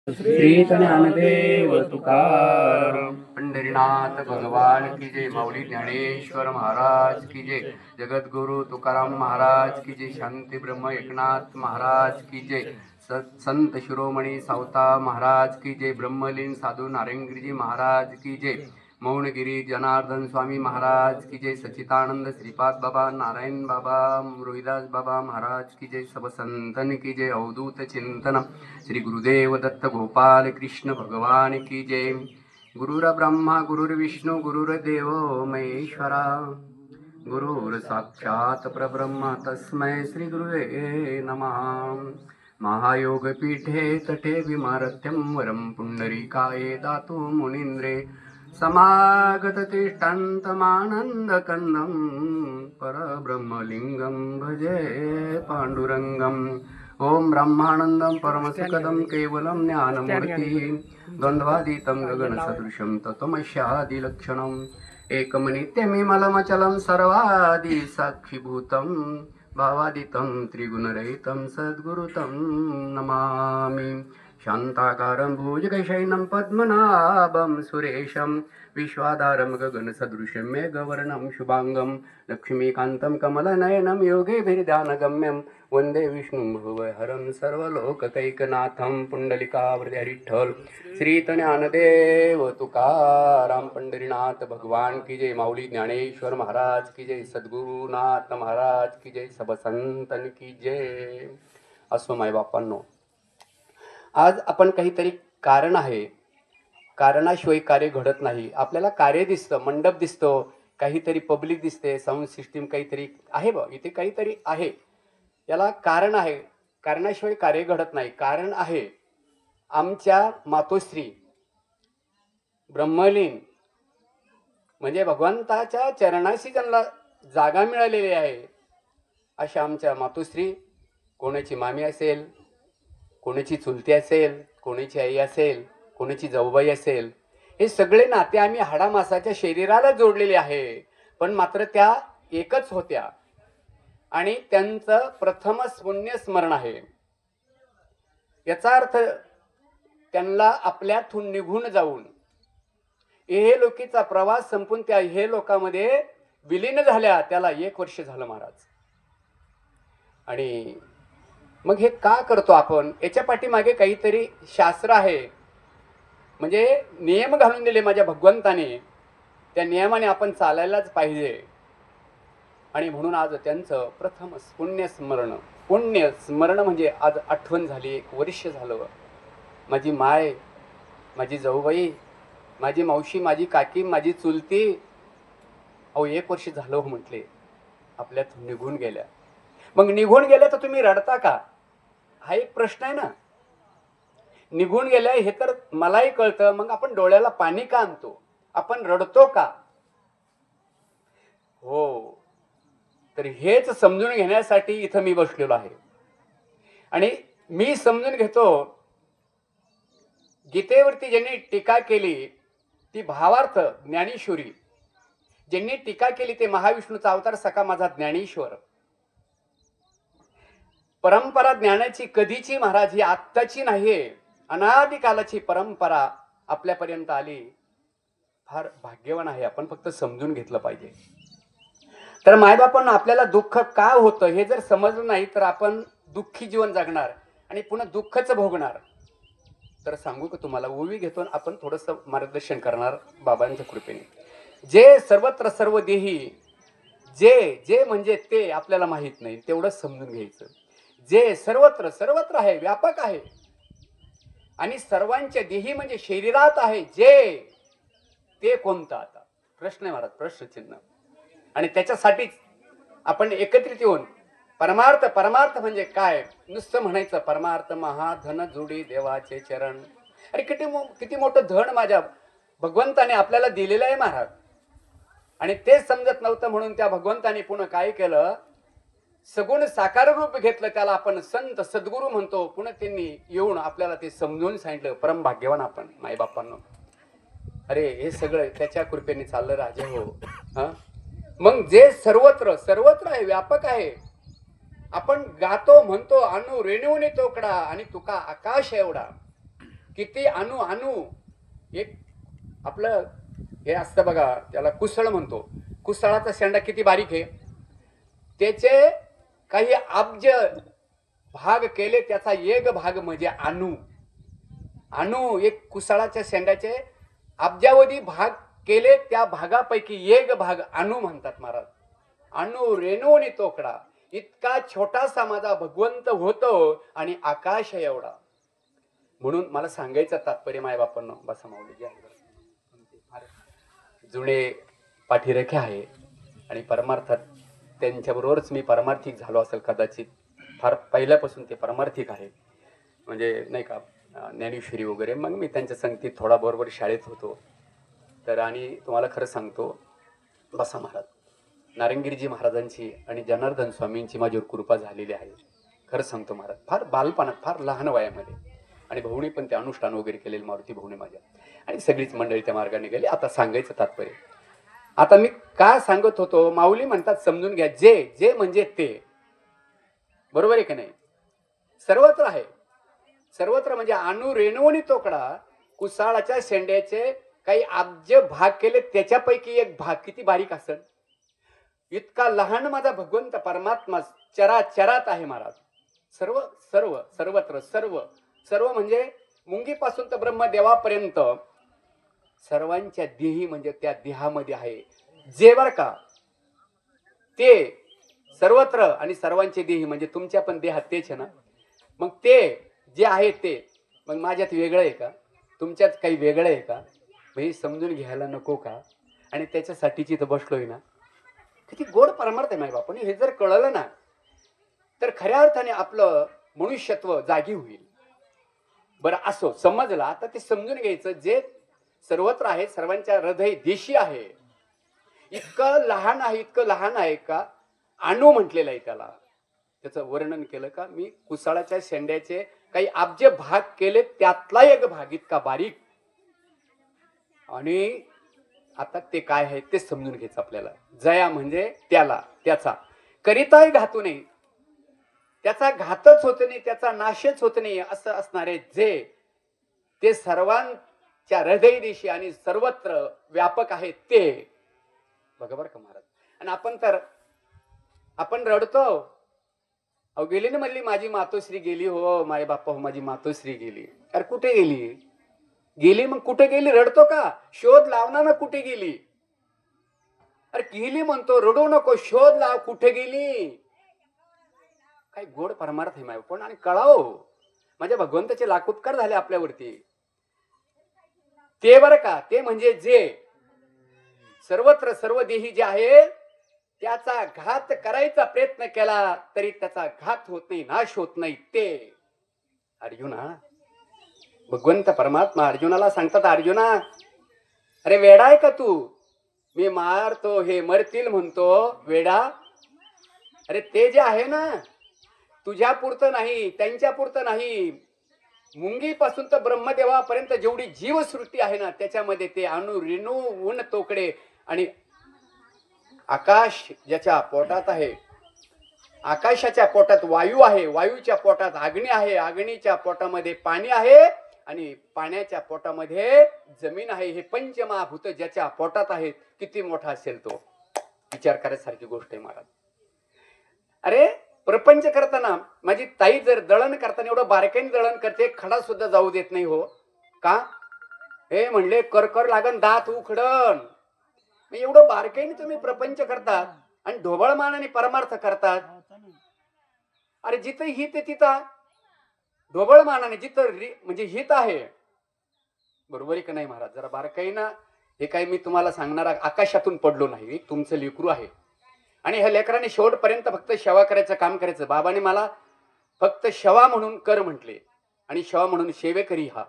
श्री ज्ञानदेव तुकाराम पंढरीनाथ भगवान की जय। माऊली ज्ञानेश्वर महाराज की जय। जगद्गुरु तुकाराम महाराज की जय। शांती ब्रह्म एकनाथ महाराज की जय। संत शिरोमणी सावता महाराज की जय। ब्रह्मलीन साधू नारायणगिरीजी महाराज की जय। मौनगिरी जनार्दन स्वामी महाराज की जय। सच्चिदानंद श्रीपाद बाबा नारायण बाबा रोहिदास बाबा महाराज की जय। सब संतन की जय। अवधूत चिंतन श्री गुरुदेव दत्त गोपाल कृष्ण भगवान की जय। गुरुर ब्रह्मा गुरुर्विष्णू गुरुर्देव महेश्वरा गुरुर साक्षात परब्रह्म तस्मै श्री गुरुवे नमः। महायोग पीठे तटे विमारत्यं वरं पुंडरीकाये दातु मुनीन्द्रे समागत तिष्ठन्तमानन्दकन्दं परब्रह्मलिङ्गं भजे पाण्डुरङ्गम्। ओम ब्रह्मानंदं परमसुखदं केवलं ज्ञानमूर्तिं द्वन्द्वातीतं गगनसदृशं तत्त्वमस्यादिलक्षणम् एकमनित्यमिमलमचलं सर्वादि साक्षिभूतं भावादितं त्रिगुणरहितं सद्गुरुतं नमामि। शान्ताकारं भुजगशयनं पद्मनाभं सुरेशं विश्वाधारं गगनसदृशं मेघवर्णं शुभांगं लक्ष्मीकान्तं कमलनयनं योगेभिर्ध्यानगम्यं वंदे विष्णुं भवहरं सर्वलोकैकनाथं पुंडलिकावृत्या विठ्ठल श्री ज्ञानदेव तुकाराम पंढरीनाथ भगवान की जय। माऊली ज्ञानेश्वर महाराज की जय। सद्गुरुनाथ महाराज की जय। सब संतन की जय। असो माय बापांनो, आज आपण काहीतरी कारण आहे, कारणाशिवाय कार्य घडत नाही। आपल्याला कार्य दिसतं, मंडप दिसतो, काहीतरी पब्लिक दिसते, साऊंड सिस्टीम काहीतरी आहे, बा इथे काहीतरी आहे, याला कारण आहे। कारणाशिवाय कार्य घडत नाही। कारण आहे आमच्या मातोश्री ब्रह्मलीन, म्हणजे भगवंताच्या चरणाशी ज्यांना जागा मिळालेली आहे अशा आमच्या मातोश्री, कोणाची मामी असेल, कोणाची चुलती असेल, कोणाची आई असेल, कोणाची जाऊबाई असेल, हे सगळे नाते आम्ही हाडामासाच्या शरीराला जोडलेले आहे, पण मात्र त्या एकच होत्या आणि त्यांचं प्रथमच पुण्य स्मरण आहे। याचा अर्थ त्यांना आपल्यातून निघून जाऊन हे लोकीचा प्रवास संपून त्या हे लोकांमध्ये विलीन झाल्या, त्याला 1 वर्ष झालं महाराज। आणि मग हे का करतो आपण? याच्या पाठीमागे काहीतरी शास्त्र आहे, म्हणजे नियम घालून दिले माझ्या भगवंताने, त्या नियमाने आपण चालायलाच पाहिजे। आणि म्हणून आज त्यांचं प्रथम पुण्य स्मरण म्हणजे आज आठवण झाली। 1 वर्ष झालं। माझी माय, माझी जाऊबाई, माझी मावशी, माझी काकी, माझी चुलती, अहो 1 वर्ष झालं हो म्हटले, आपल्यात निघून गेल्या। मग निघून गेल्या तर तुम्ही रडता का? हा एक प्रश्न आहे ना। निघून गेल्या हे तर मलाही कळतं, मग आपण डोळ्याला पाणी का आणतो? आपण रडतो का? हो, तर हेच समजून घेण्यासाठी इथं मी बसलेलो आहे। आणि मी समजून घेतो, गीतेवरती ज्यांनी टीका केली ती भावार्थ ज्ञानेश्वरी, ज्यांनी टीका केली ते महाविष्णूचा अवतार सखा माझा ज्ञानेश्वर। परंपरा ज्ञानाची कधीची महाराज, ही आत्ताची नाहीये, अनादी कालाची परंपरा आपल्यापर्यंत आली। फार भाग्यवान आहे आपण, फक्त समजून घेतलं पाहिजे। तर मायबापांना आपल्याला दुःख का होतं हे जर समजलं नाही तर आपण दुःखी जीवन जगणार आणि पुन्हा दुःखच भोगणार। तर सांगू का तुम्हाला, ओवी घेतो आपण थोडंसं मार्गदर्शन करणार बाबांच्या कृपेने। जे सर्वत्र सर्व देही, जे म्हणजे ते आपल्याला माहित नाही, तेवढंच समजून घ्यायचं। जे सर्वत्र सर्वत्र आहे, व्यापक आहे आणि सर्वांच्या देही म्हणजे शरीरात आहे, जे ते कोणतं? आता प्रश्न आहे महाराज, प्रश्नचिन्ह। आणि त्याच्यासाठीच आपण एकत्रित येऊन परमार्थ म्हणजे काय नुसतं म्हणायचं, परमार्थ महाधन जोडी देवाचे चरण। अरे किती मोठं धन माझ्या भगवंताने आपल्याला दिलेलं आहे महाराज। आणि ते समजत नव्हतं म्हणून त्या भगवंताने पुन्हा काय केलं, सगुण साकार रूप घेतलं, त्याला आपण संत सद्गुरू म्हणतो। पुन्हा त्यांनी येऊन आपल्याला ते समजून सांगितलं। परम भाग्यवान आपण मायबापांनो। अरे हे सगळं त्याच्या कृपेने चाललं राजे हो। मग जे सर्वत्र सर्वत्र आहे, व्यापक आहे, आपण गातो म्हणतो अनु रेणूने तोकडा आणि तुका आकाश एवढा। किती अणू अणू एक आपलं हे असतं बघा, त्याला कुसळ म्हणतो. कुसळाचा शेंडा किती बारीक आहे, त्याचे काही अब्ज भाग केले, त्याचा एक भाग म्हणजे अणू. अणू एक कुसळाच्या शेंड्याचे अब्जावधी भाग केले, त्या भागापैकी एक भाग अणू म्हणतात महाराज. अणू रेणूने तोकडा, इतका छोटासा माझा भगवंत होतो आणि आकाश एवढा. म्हणून मला सांगायचं तात्पर्य माय बापांना, बसा माऊली जी आहे जुने पाठीरेखे आहे आणि परमार्थात त्यांच्याबरोबरच मी परमार्थिक झालो असेल कदाचित. फार पहिल्यापासून ते परमार्थिक आहे, म्हणजे नाही का ज्ञानेश्वरी वगैरे. मग मी त्यांच्या संगतीत थोडा बरोबर शाळेत होतो. तर आणि तुम्हाला खरं सांगतो, बसा महाराज, नारंगीरजी महाराजांची आणि जनार्दन स्वामींची माझ्यावर कृपा झालेली आहे. खरं सांगतो महाराज, फार बालपणात, फार लहान वयामध्ये. आणि भाऊनी पण ते अनुष्ठान वगैरे केलेले, मारुती भाऊने माझ्या, आणि सगळीच मंडळी त्या मार्गाने गेली. आता सांगायचं तात्पर्य, आता मी काय सांगत होतो, माऊली म्हणतात समजून घ्या, जे जे म्हणजे ते. बरोबर आहे की नाही? सर्वत्र आहे, सर्वत्र म्हणजे अणू रेणूनी तोकडा, कुसाळाच्या शेंड्याचे काही अब्ज भाग केले, त्याच्यापैकी एक भाग किती बारीक असेल, इतका लहान माझा भगवंत परमात्मा चराचरात आहे महाराज. सर्व सर्व सर्वत्र सर्व सर्व म्हणजे मुंगीपासून तर ब्रह्मदेवापर्यंत सर्वांच्या देही म्हणजे त्या देहामध्ये आहे. जे बर का ते सर्वत्र आणि सर्वांचे देही म्हणजे तुमच्या पण देहात तेच आहे ना. मग ते जे आहे ते मग माझ्यात वेगळं आहे का, तुमच्यात काही वेगळं आहे का, हे समजून घ्यायला नको का? आणि त्याच्यासाठीची तर बसलोय ना. किती गोड परमार्थ आहे माय बाप. हे जर कळलं ना तर खऱ्या अर्थाने आपलं मनुष्यत्व जागी होईल. बरं असो, समजलं. आता ते समजून घ्यायचं, जे सर्वत्र आहे, सर्वांच्या हृदय देशी आहे. इतकं लहान आहे, इतकं लहान आहे का अणू म्हटलेलं आहे त्याला. त्याचं वर्णन केलं का मी, कुसाळाच्या शेंड्याचे काही अब्ज भाग केले, त्यातला एक भाग इतका बारीक. आणि आता ते काय आहे ते समजून घ्यायचं आपल्याला. जया म्हणजे त्याला, त्याचा करिताही घातू नये, त्याचा घातच होत नाही, त्याचा नाशच होत नाही, असं असणारे जे ते सर्वांच्या हृदय देशी आणि सर्वत्र व्यापक आहे ते. बघा बरं का महाराज. आणि आपण रडतो, अहो गेली ना म्हणली माझी मातोश्री गेली, हो माय बाप्पा हो माझी मातोश्री गेली. अरे कुठे गेली? गेली मग कुठे गेली? रडतो का? शोध लावणार ना कुठे गेली. अरे गेली म्हणतो, रडू नको, शोध लाव कुठे गेली. काय गोड परमार्थ आहे माय पण. आणि कळाव माझ्या भगवंताचे लाख उपकार झाले आपल्यावरती. ते बरं का, ते म्हणजे जे सर्वत्र सर्व देही जे आहे त्याचा घात करायचा प्रयत्न केला तरी त्याचा घात होत नाही, नाश होत नाही. ते अर्जुना, भगवंत परमात्मा अर्जुनाला सांगतात, अर्जुना अरे वेडा आहे का तू? मी मारतो हे मरतील म्हणतो वेडा. अरे ते जे आहे ना तुझ्या पुरतं नाही, त्यांच्या पुरतं नाही, मुंगीपासून तर ब्रह्मदेवापर्यंत जेवढी जीवसृष्टी आहे ना त्याच्यामध्ये ते अणु रेणू ऊन तोकडे आणि आकाश ज्याच्या पोटात आहे, आकाशाच्या पोटात वायू आहे, वायूच्या पोटात अग्नी आहे, अग्नीच्या पोटामध्ये पाणी आहे आणि पाण्याच्या पोटामध्ये जमीन आहे. हे पंचमहाभूत ज्याच्या पोटात आहेत, किती मोठा असेल तो. विचार करायसारखी गोष्ट आहे महाराज. अरे प्रपंच करताना माझी ताई जर दळण करताना एवढं बारकाईने दळण करते, खडा सुद्धा जाऊ देत नाही. हो का? हे म्हणले कर लागन दात उखडन. एवढं बारकाईने तुम्ही प्रपंच करतात आणि ढोबळमानाने परमार्थ करतात. अरे जिथं हित आहे तिथं ढोबळमानाने, जिथं म्हणजे हित आहे. बरोबर आहे का नाही महाराज? जरा बारकाईनं हे काही मी तुम्हाला सांगणार आकाशातून पडलो नाही, तुमचं लेकरू आहे. आणि ह्या लेकराने शेवटपर्यंत फक्त सेवा करायचं काम करायचं. बाबाने मला फक्त सेवा म्हणून कर म्हटले आणि सेवा म्हणून सेवेकरी. हा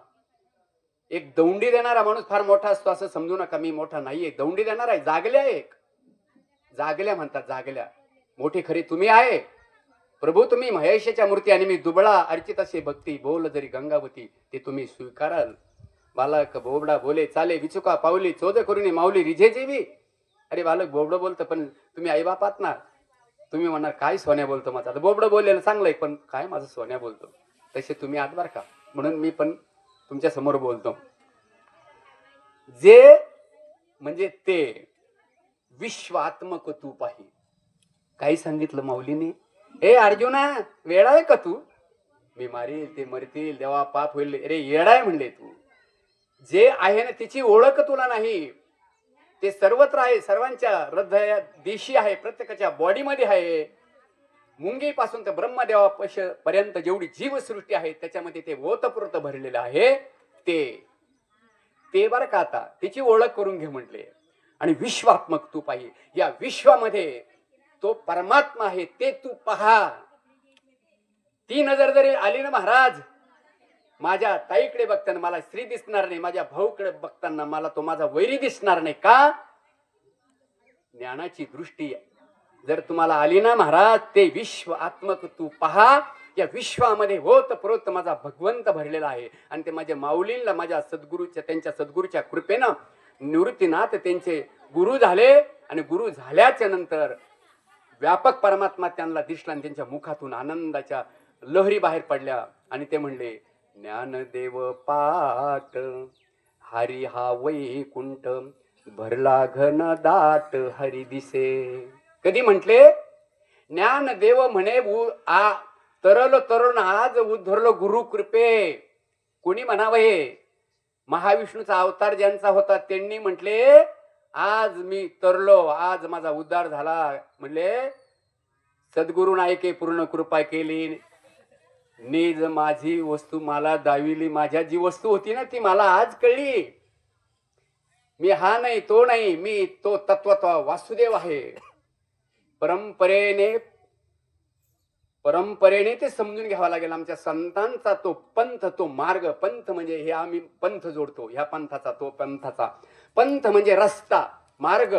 एक दौंडी देणारा माणूस फार मोठा असतो असं समजू नका. मी मोठा नाहीये, दौंडी देणार आहे. जागल्या एक जागल्या म्हणतात, जागल्या. मोठी खरी तुम्ही आहे प्रभू, तुम्ही महेशाच्या मूर्ती आणि मी दुबळा अर्चित असे भक्ती. बोल जरी गंगावती ते तुम्ही स्वीकाराल. बालक बोबडा बोले चाले, विचुका पावली चोद करून माऊली रिझे जेवी. अरे बालक बोबडं बोलतं पण तुम्ही आई बापात ना. तुम्ही म्हणणार काय सोन्या बोलतो माझा. आता बोबडं बोललेलं चांगलंय पण काय माझं सोन्या बोलतो. तसे तुम्ही आत बर का. म्हणून मी पण तुमच्या समोर बोलतो. जे म्हणजे ते विश्वात्मक तू पाही. काही सांगितलं माऊलीने, हे अर्जुना वेळा आहे का तू, मी मारील ते मरतील देवा पाप होईल. अरे येडाय म्हणले तू. जे आहे ना त्याची ओळख तुला नाही. ते सर्वत्र आहे, सर्वांच्या हृदयात देशी आहे, प्रत्येकाच्या बॉडीमध्ये आहे. मुंगीपासून तर ब्रह्मदेवा पर्यंत जेवढी जीवसृष्टी आहे त्याच्यामध्ये ते ओतप्रोत भरलेलं आहे. ते बरं का आता त्याची ओळख करून घे म्हटले. आणि विश्वात्मक तू पाही. या विश्वामध्ये तो परमात्मा आहे ते तू पहा. ती नजर जरी आली ना महाराज, माझ्या ताईकडे बघताना मला स्त्री दिसणार नाही, माझ्या भाऊकडे बघताना मला तो माझा वैरी दिसणार नाही. का? ज्ञानाची दृष्टी जर तुम्हाला आली ना महाराज, ते विश्व आत्मक तू पहा. या विश्वामध्ये होत प्रोत माझा भगवंत भरलेला आहे. आणि ते माझ्या माऊलींना माझ्या सद्गुरूच्या त्यांच्या सद्गुरूच्या कृपेनं निवृत्तीनाथ त्यांचे गुरु झाले. आणि गुरु झाल्याच्या नंतर व्यापक परमात्मा त्यांना दिसला आणि त्यांच्या मुखातून आनंदाच्या लहरी बाहेर पडल्या. आणि ते म्हणले, ज्ञानदेव पाट हरी हा वैकुंठ भरला घन दाट हरी दिसे. कधी म्हटले? ज्ञानदेव म्हणे तरल तरुण आज उद्धरलो गुरु कृपे. कोणी म्हणावं? हे महाविष्णूचा अवतार ज्यांचा होता त्यांनी म्हटले, आज मी तरलो, आज माझा उद्धार झाला. म्हणले सद्गुरु नायके पूर्ण कृपा केली, निज माझी वस्तू मला दाविली. माझ्या जी वस्तू होती ना ती मला आज कळली. मी हा नाही तो नाही, मी तो तत्वत्व वासुदेव आहे. परंपरेने ते समजून घ्यावा लागेल. आमच्या संतांचा तो पंथ, तो मार्ग. पंथ म्हणजे हे आम्ही पंथ जोडतो, ह्या पंथाचा तो पंथाचा. पंथ म्हणजे रस्ता, मार्ग.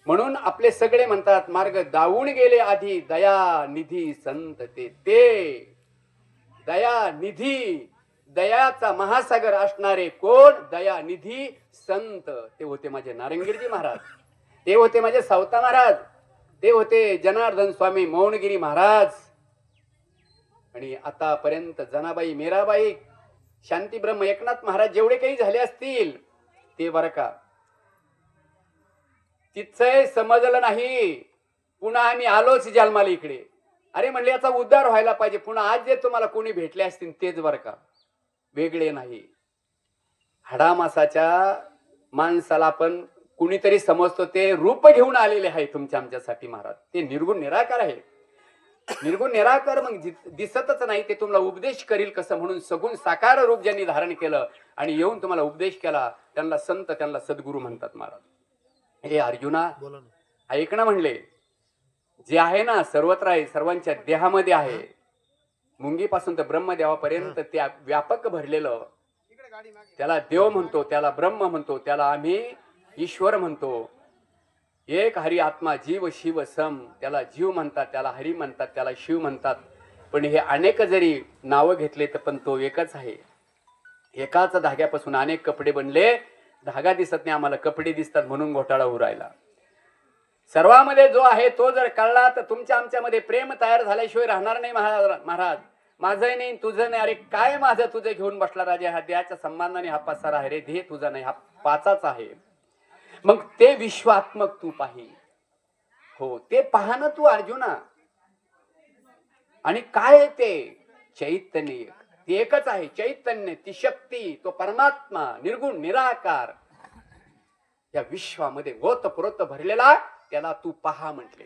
म्हणून आपले सगळे म्हणतात मार्ग दावून गेले आधी दया निधी संत. ते दया निधी, दयाचा महासागर असणारे कोण? दया निधी संत. ते होते माझे नारंगीरजी महाराज, ते होते माझे सावता महाराज, ते होते जनार्दन स्वामी मौनगिरी महाराज. आणि आतापर्यंत जनाबाई, मीराबाई, शांतीब्रह्म एकनाथ महाराज जेवढे काही झाले असतील ते बरं का, तिथं समजलं नाही. पुन्हा आम्ही आलोच जन्माला इकडे. अरे म्हणले याचा उद्धार व्हायला पाहिजे. पुन्हा आज जे तुम्हाला कोणी भेटले असतील तेच बरं का, वेगळे नाही. हाडामासाच्या माणसाला पण कुणीतरी समजतो ते रूप घेऊन आलेले आहे तुमच्या आमच्यासाठी महाराज. ते निर्गुण निराकार आहे. निर्गुण निराकार मग दिसतच नाही. ते तुम्हाला उपदेश करील कसं, म्हणून सगुण साकार रूप ज्यांनी धारण केलं आणि येऊन तुम्हाला उपदेश केला त्यांना संत, त्यांना सद्गुरू म्हणतात महाराज. हे अर्जुना ऐक ना म्हणले, जे आहे ना सर्वत्र आहे, सर्वांच्या देहामध्ये आहे. मुंगीपासून तर ब्रह्मदेवापर्यंत ते व्यापक भरलेलं. त्याला देव म्हणतो, त्याला ब्रह्म म्हणतो, त्याला आम्ही ईश्वर म्हणतो. एक हरी आत्मा जीव शिव सम. त्याला जीव म्हणतात, त्याला हरी म्हणतात, त्याला शिव म्हणतात. पण हे अनेक जरी नावं घेतले तर पण तो एकच आहे. एकाच धाग्यापासून अनेक कपडे बनले. धागा दिसत नाही आम्हाला, कपडे दिसतात म्हणून घोटाळा होऊ राहिला. सर्वांमध्ये जो आहे तो जर कळला तर तुमच्या आमच्यामध्ये प्रेम तयार झाल्याशिवाय राहणार नाही महाराज. माझं नाही तुझं नाही. अरे काय माझं तुझं घेऊन बसला राजा? हा देहाच्या संबंधाने हा पसारा आहे रे. देह तुझा नाही, हा पाचाच आहे. मग ते विश्वात्मक तू पाही. हो ते पहा ना तू अर्जुना. आणि काय ते चैतन्य, ते एकच आहे चैतन्य, ती शक्ती, तो परमात्मा निर्गुण निराकार या विश्वामध्ये ओतप्रोत भरलेला, त्याला तू पहा म्हटले.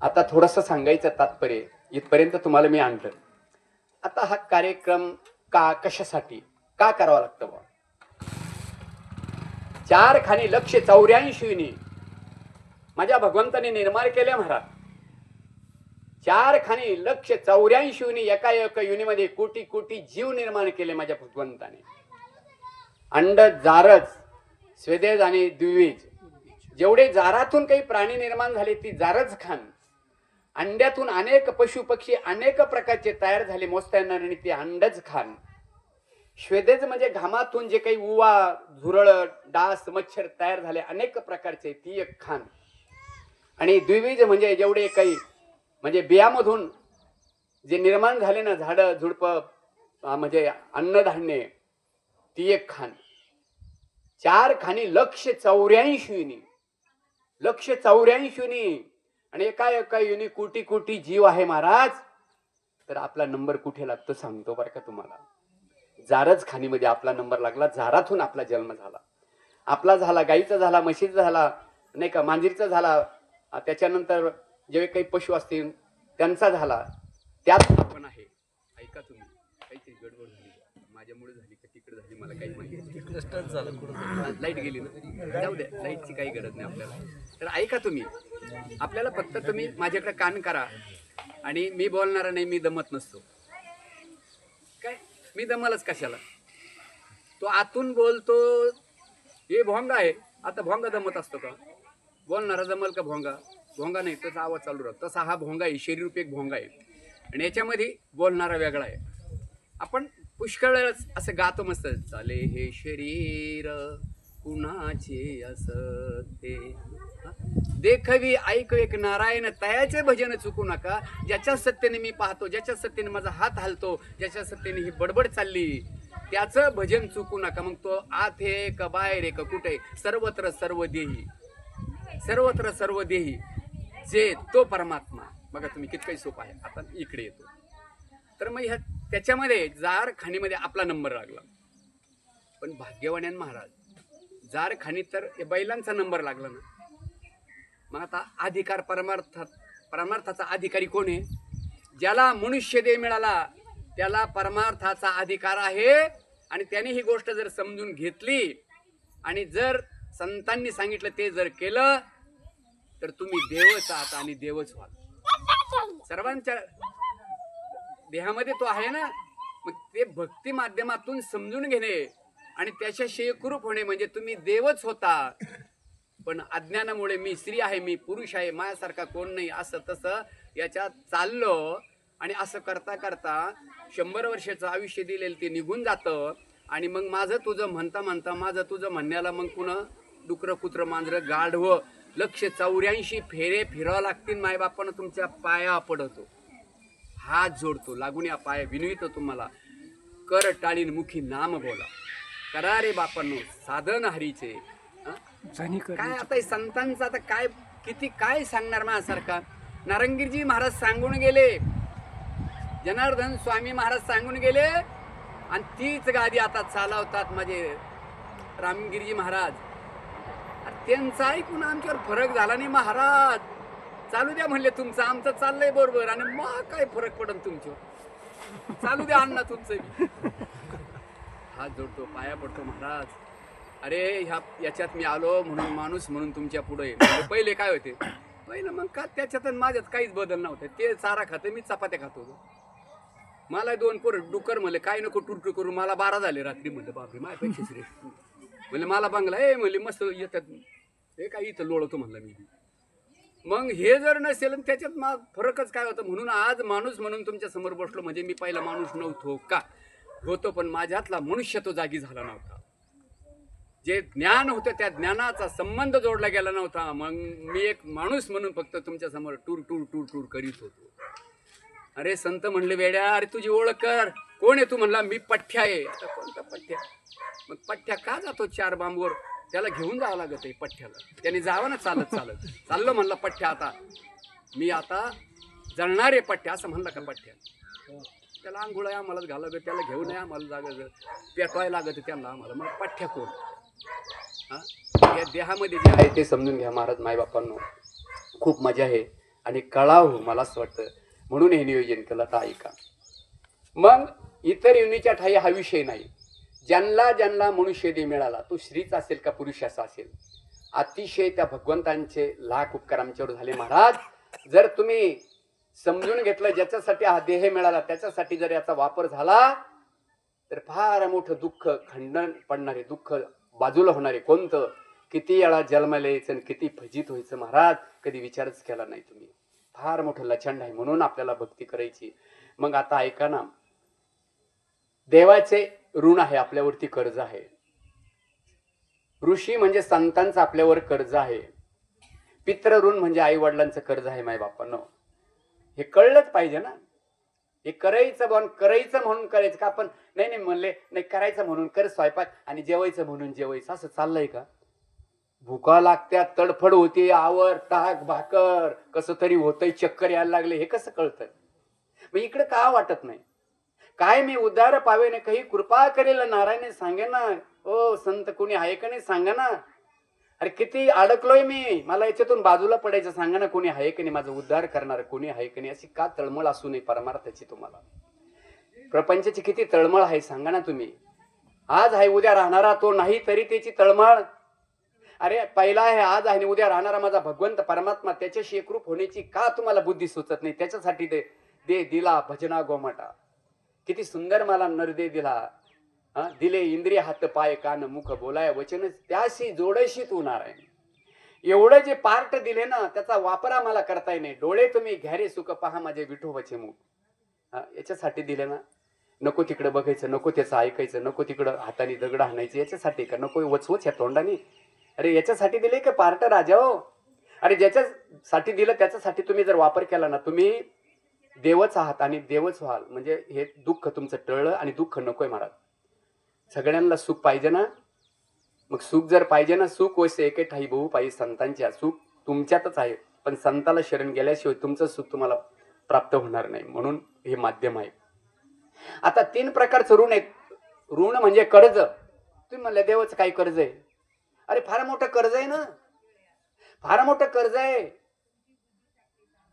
आता थोडस सांगायचं तात्पर्य इथपर्यंत तुम्हाला मी आणलं. आता हा कार्यक्रम कशासाठी का करावा लागतं बा? 4 खानी 184 माझ्या भगवंताने निर्माण केले महाराज. 4 खानी 184 एका युनीमध्ये कोटी कोटी जीव निर्माण केले माझ्या भगवंताने. अंड, जारज, स्वेदेज आणि द्विवीज, जेवढे जारातून काही प्राणी निर्माण झाले ती जारज खान. अंड्यातून अनेक पशु पक्षी अनेक प्रकारचे तयार झाले मोजता येणार आणि ते अंडज खान. श्वेदेज म्हणजे घामातून जे काही उवा, झुरळ, डास, मच्छर तयार झाले अनेक प्रकारचे, ती एक खान. आणि द्विवीज म्हणजे जेवढे काही म्हणजे बियामधून जे निर्माण झाले ना झाडं झुडपं म्हणजे अन्नधान्य, ती एक खाण. 4 खाणी 184 184 आणि एका युनी कोटी कोटी जीव आहे महाराज. तर आपला नंबर कुठे लागतो सांगतो बरं का तुम्हाला. जारज खाणीमध्ये आपला नंबर लागला. जारातून आपला जन्म झाला. आपला झाला, गाईचा झाला, म्हशीचा झाला, नाही का, मांजरीचा झाला, त्याच्यानंतर जे काही पशु असतील त्यांचा झाला. त्यात आपण आहे. ऐका तुम्ही, काहीतरी गडबड झाली माझ्यामुळे झाली का तिकडे झाली मला काही माहिती. लाईट गेली ना, जाऊ द्या, लाईटची काही गरज नाही आपल्याला. तर ऐका तुम्ही, आपल्याला फक्त तुम्ही माझ्याकडे कान करा आणि मी बोलणारा नाही, मी दमत नसतो. काय मी दमलच कशाला. तो आतून बोलतो, हे भोंगा आहे. आता भोंगा दमत असतो का? बोलणारा दमल का भोंगा? भोंगा नाही, त्याचा आवाज चालू राहतो. तसा हा भोंगा आहे, शरीर रूपी एक भोंगा आहे. आणि याच्यामध्ये बोलणारा वेगळा आहे. आपण पुष्कळ असं गातो मस्त, चाले हे शरीर कुणाचे असते, देखवी ऐकू एक नारायण तयाचे भजन चुकू नका. ज्याच्या सत्तेने मी पाहतो, ज्याच्या सत्तेने माझा हात हलतो, ज्याच्या सत्तेने ही बडबड चालली, त्याचं भजन चुकू नका. मग तो आत आहे का बाहेर आहे का कुठे, सर्वत्र सर्व देही, सर्वत्र सर्व देही जे तो परमात्मा. बघा तुम्ही कितकंही सोपं आहे. आता इकडे येतो. तर मग ह्या त्याच्यामध्ये जार खाणीमध्ये आपला नंबर लागला. पण भाग्यवान महाराज, जार खाणीत तर बैलांचा नंबर लागला ना. मग आता अधिकार परमार्थाचा अधिकारी कोण आहे? ज्याला मनुष्य देह मिळाला त्याला परमार्थाचा अधिकार आहे. आणि त्याने ही गोष्ट जर समजून घेतली आणि जर संतांनी सांगितलं ते जर केलं तर तुम्ही देवच आहात आणि देवच व्हाल. सर्वांच्या देहामध्ये तो आहे ना. मग ते भक्ती माध्यमातून समजून घेणे आणि त्याच्याशी एकरूप होणे म्हणजे तुम्ही देवच होता. पण अज्ञानामुळे मी स्त्री आहे, मी पुरुष आहे, माझ्यासारखा कोण नाही, असं तसं याच्यात चाललो. आणि असं करता करता 100 वर्षाचं आयुष्य दिलेलं ते निघून जातं. आणि मग माझं तुझं म्हणता म्हणता माझं तुझं म्हणण्याला मग पुन्हा डुकरं कुत्रं मांजरं गाढवं 184 फेरे फिरावं लागतील. मायबापानं तुमच्या पाया पडतो, हात जोडतो, लागून या पाया विनवितो तुम्हाला. कर टाळीन मुखी नाम बोला, करा रे बापांनो साधन हरीचे. काय आता संतांचं आता काय किती काय सांगणार माझ्यासारखा. नारंगीरजी महाराज सांगून गेले, जनार्दन स्वामी महाराज सांगून गेले आणि तीच गादी आता चालवतात माझे रामगिरीजी महाराज. त्यांचं ऐकून आमच्यावर फरक झाला नाही. महाराज चालू द्या म्हणले, तुमचं आमचं चाललंय बरोबर आणि मग काय फरक पडन तुमच्यावर, चालू द्या अण्णा तुमचं. हात जोडतो, पाया पडतो. महाराज अरे याच्यात मी आलो म्हणून माणूस म्हणून तुमच्या पुढे. पहिले काय होते, पहिलं मग का त्याच्यात माझ्यात काहीच बदल नव्हते. ते चारा खाते, मी चपात्या खात होतो. मला 2 पोर डुकर म्हणले काय नको टुरटू करू, मला 12 झाले रात्री. म्हणलं बापरे माझ्यापेक्षा श्रेष्ठ. म्हणले मला बंगला म्हणले मस्त येतात, हे काय इथं लोळवतो म्हणलं मी. मग हे जर नसेल त्याच्यात मग फरकच काय होतं. म्हणून आज माणूस म्हणून तुमच्या समोर बसलो. म्हणजे मी पहिला माणूस नव्हतो का, होतो, पण माझ्यातला मनुष्य तो जागी झाला नव्हता. जे ज्ञान होतं त्या ज्ञानाचा संबंध जोडला गेला नव्हता. मग मी एक माणूस म्हणून फक्त तुमच्या समोर टूर टूर टूर टूर करीत होतो. अरे संत म्हणले वेड्या, अरे तुझी ओळख कर, कोण आहे तू? म्हणला मी पठ्या आहे. आता कोणता पठ्या? मग पठ्या का जातो 4 बांबवर? त्याला घेऊन जावं लागत आहे पठ्याला. त्याने जावं ना चालत चालत. चाललो म्हणला पठ्या, आता मी आता जळणार आहे पठ्या, असं म्हणलं का पठ्या? त्याला आंघोळ आम्हालाच घालावं, त्याला घेऊन आहे आम्हाला जागा पेटवायला लागत त्यांना आम्हाला. मग पठ्या कोण? या देहामध्ये जे आहे ते समजून घ्या महाराज. मायबापांनो खूप मजा आहे आणि कळावं मला असं वाटतं, म्हणून हे नियोजन केलं. आता ऐका. मग इतर युनीच्या ठाई हा विषय नाही. ज्यांना ज्यांना मनुष्य देह मिळाला, तो स्त्रीचा असेल का पुरुषाचा असेल, अतिशय त्या भगवंतांचे लाख उपकार आमच्यावर झाले महाराज. जर तुम्ही समजून घेतलं ज्याच्यासाठी हा देह मिळाला, त्याच्यासाठी जर याचा वापर झाला तर फार मोठं दुःख खंडन पडणारे, दुःख बाजूला होणारे. कोणतं? किती वेळा जन्माला यायचं आणि किती फजित व्हायचं महाराज, कधी विचारच केला नाही तुम्ही. फार मोठं लचंड आहे, म्हणून आपल्याला भक्ती करायची. मग आता ऐका ना, देवाचे ऋण आहे आपल्यावरती, कर्ज आहे. ऋषी म्हणजे संतांचं आपल्यावर कर्ज आहे. पितृ ऋण म्हणजे आई वडिलांचं कर्ज आहे. माय बापांनो हे कळलंच पाहिजे ना. हे करायचं म्हणून करायचं का आपण? नाही नाही म्हणले नाही, करायचं म्हणून कर स्वयंपाक आणि जेवायचं म्हणून जेवायचं, असं चाललंय का? भुका लागत्या, तडफड होती, आवर ताक भाकर कसं तरी होतंय, चक्कर यायला लागले, हे कसं कळतंय? मग इकडे का वाटत नाही? काय मी उद्धार पावे ने काही कृपा करेल नारायण सांगे ना. ओ संत कोणी आहे का नाही सांगा ना. अरे किती अडकलोय मी, मला याच्यातून बाजूला पडायचं, सांगा ना कोणी आहे की नाही, माझा उद्धार करणार कोणी आहे की नाही. अशी का तळमळ असू नये परमार्थाची? तुम्हाला प्रपंचाची किती तळमळ आहे सांगा ना तुम्ही. आज आहे उद्या राहणारा तो नाही तरी त्याची तळमळ. अरे पहिला आहे आज आहे उद्या राहणारा माझा भगवंत परमात्मा, त्याच्याशी एकरूप होण्याची का तुम्हाला बुद्धी सुचत नाही? त्याच्यासाठी दे दिला भजना गोमाटा. किती सुंदर मला नरदे दिला, दिले इंद्रिय हात पाय कान मुख बोलाय वचन त्याशी जोडशी तू नारायण. एवढं जे पार्ट दिले ना त्याचा वापर आम्हाला करता येणे. डोळे तुम्ही घ्यारे सुख पहा माझे विठोबाचे मुख. याच्यासाठी दिले ना. नको तिकडे बघायचं, नको त्याचं ऐकायचं, नको तिकडं हाताने दगड हाणायचं, याच्यासाठी का? नको वचवच या तोंडाने. अरे याच्यासाठी दिले का पार्ट राजा हो? अरे ज्याच्यासाठी दिलं त्याच्यासाठी तुम्ही जर वापर केला ना, तुम्ही देवच आहात आणि देवच व्हाल. म्हणजे हे दुःख तुमचं टळलं आणि दुःख नकोय महाराज. सगळ्यांना सुख पाहिजे ना. मग सुख जर पाहिजे ना, सुख वैसे एके ठाई बहु पाहिजे संतांच्या. सुख तुमच्यातच आहे, पण संताला शरण गेल्याशिवाय तुमचं सुख तुम्हाला प्राप्त होणार नाही. म्हणून हे माध्यम आहे. आता 3 प्रकारचं ऋण आहेत. ऋण म्हणजे कर्ज. तुम्ही म्हणले देवाचं काही कर्ज आहे? अरे फार मोठं कर्ज आहे ना, फार मोठं कर्ज आहे.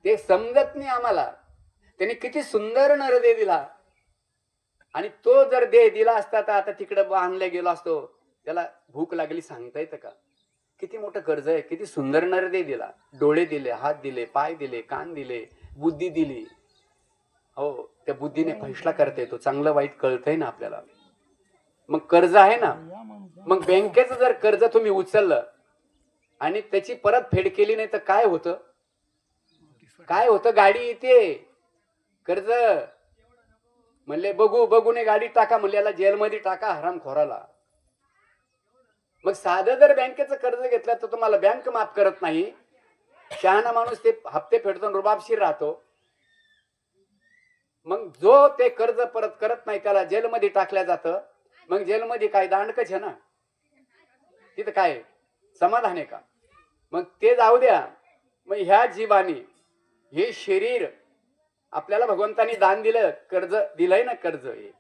ते समजत नाही आम्हाला. त्याने किती सुंदर नरदेह दिला, आणि तो जर देह दिला असता तर आता तिकडे बांधला गेलो असतो. त्याला भूक लागली सांगता येतं का? किती मोठं कर्ज आहे. किती सुंदर नरदेह दिला. डोळे दिले, हात दिले, पाय दिले, कान दिले, बुद्धी दिली. हो, त्या बुद्धीने फैसला करता येतो. चांगलं वाईट कळतंय ना आपल्याला. मग कर्ज आहे ना. मग बँकेचं जर कर्ज तुम्ही उचललं आणि त्याची परत फेड केली नाही तर काय होतं? काय होतं? गाडी येते. कर्ज म्हणले बघूने गाडी टाका, म्हणले याला जेलमध्ये टाका हरामखोराला. मग साधं जर बँकेचं कर्ज घेतलं तर तुम्हाला बँक माफ करत नाही. शहाणा माणूस ते हप्ते फेडतो, रुबाबशीर राहतो. मग जो ते कर्ज परत करत नाही त्याला जेलमध्ये टाकल्या जातं. मग जेलमध्ये काय दांडकच आहे ना, तिथं काय समाधान आहे का? मग ते जाऊ द्या. मग ह्या जीवानी हे शरीर आपल्याला भगवंतानी दान दिलं, कर्ज दिलंय ना, कर्ज हे.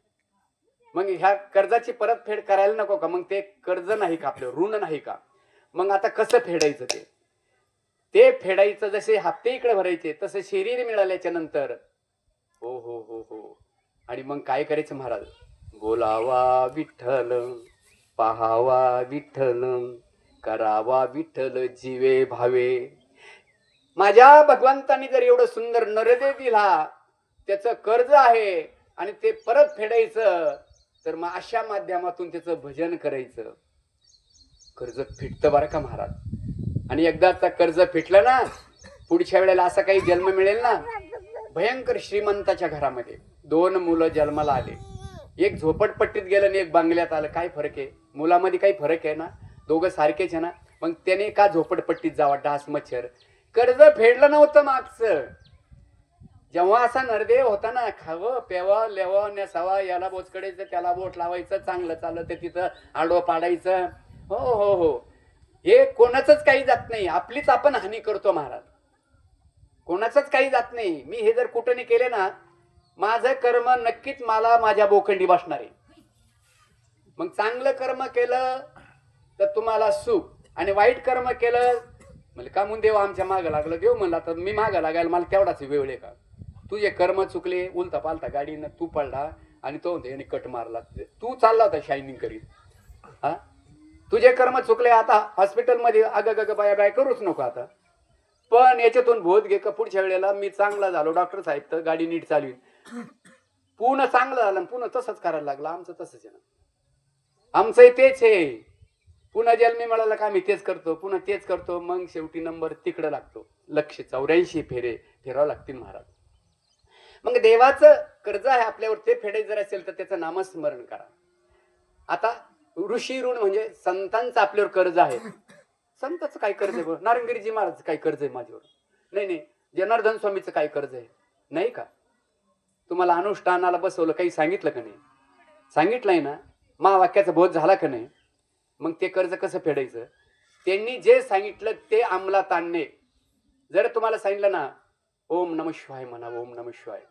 मग ह्या कर्जाची परतफेड करायला नको का? मग ते कर्ज नाही का आपलं, ऋण नाही का? मग आता कसं फेडायचं? ते फेडायचं. जसे हप्ते इकडे भरायचे तसं शरीर मिळाल्याच्या नंतर हो हो हो हो. आणि मग काय करायचं महाराज? बोलावा विठ्ठल, पाहावा विठ्ठल, करावा विठ्ठल जीवे भावे. माझ्या भगवंतानी जर एवढं सुंदर नरदेह दिला, त्याचं कर्ज आहे आणि ते परत फेडायचं, तर मग अशा माध्यमातून त्याचं भजन करायचं. कर्ज फिटतं बरं का महाराज. आणि एकदा कर्ज फिटलं ना, पुढच्या वेळेला असा काही जन्म मिळेल ना, भयंकर श्रीमंताच्या घरामध्ये 2 मुलं जन्माला आले. एक झोपडपट्टीत गेलं आणि एक बंगल्यात आलं. काय फरक आहे? मुलामध्ये काही फरक आहे ना? दोघं सारखेच आहे ना. मग त्याने का झोपडपट्टीत जावा? डास मच्छर. कर्ज फेडलं नव्हतं मागचं. जेव्हा असा नरदेह होता ना, खावं प्यावं लेवं नेसावा, याला बोचकडायचं त्याला बोट लावायचं, चांगलं चाललं ते तिथं आडवं पाडायचं. हो हो हो. हे कोणाचंच काही जात नाही. आपलीच आपण हानी करतो महाराज. कोणाचंच काही जात नाही. मी हे जर कुठं केले ना, माझं कर्म नक्कीच मला माझ्या बोखंडी बसणार आहे. मग चांगलं कर्म केलं तर तुम्हाला सुख, आणि वाईट कर्म केलं म्हणजे का म्हणून देव आमच्या मागं लागलं. देव म्हणला तर मी मागं लागायला मला तेवढाच वेळ आहे का? तुझे कर्म चुकले, उलता पालता गाडीनं तू पडला आणि तो याने कट मारला, तू चालला होता शायनिंग करीत. हा, तुझे कर्म चुकले. आता हॉस्पिटलमध्ये अगं बाया बाय करूच नको आता. पण याच्यातून बोध घे का पुढच्या वेळेला मी चांगला झालो, डॉक्टर साहेब तर गाडी नीट चालवी. पुन्हा चांगलं झालं, पुन्हा तसंच करायला लागलं. आमचं तसंच आहे ना. आमचं तेच आहे. पुन्हा जन्मी मिळाला का आम्ही तेच करतो, पुन्हा तेच करतो. मग शेवटी नंबर तिकडं लागतो. 184 फेरे फिरावं लागतील महाराज. मग देवाचं कर्ज आहे आपल्यावर, ते फेडायचं जर असेल तर त्याचं नामस्मरण करा. आता ऋषी ऋण म्हणजे संतांचं आपल्यावर कर्ज आहे. संतांचं काय कर्ज आहे? नारायणगिरीजी महाराज काय कर्ज आहे माझ्यावर? नाही. जनार्दन स्वामीचं काय कर्ज आहे? नाही का? तुम्हाला अनुष्ठानाला बसवलं, काही सांगितलं का नाही? सांगितलंय ना, महावाक्याचा बोध झाला का नाही? मग ते कर्ज कसं फेडायचं? त्यांनी जे सांगितलं ते अंमलात आणणे. जर तुम्हाला सांगितलं ना, ओम नमः शिवाय म्हणा, ओम नमः शिवाय,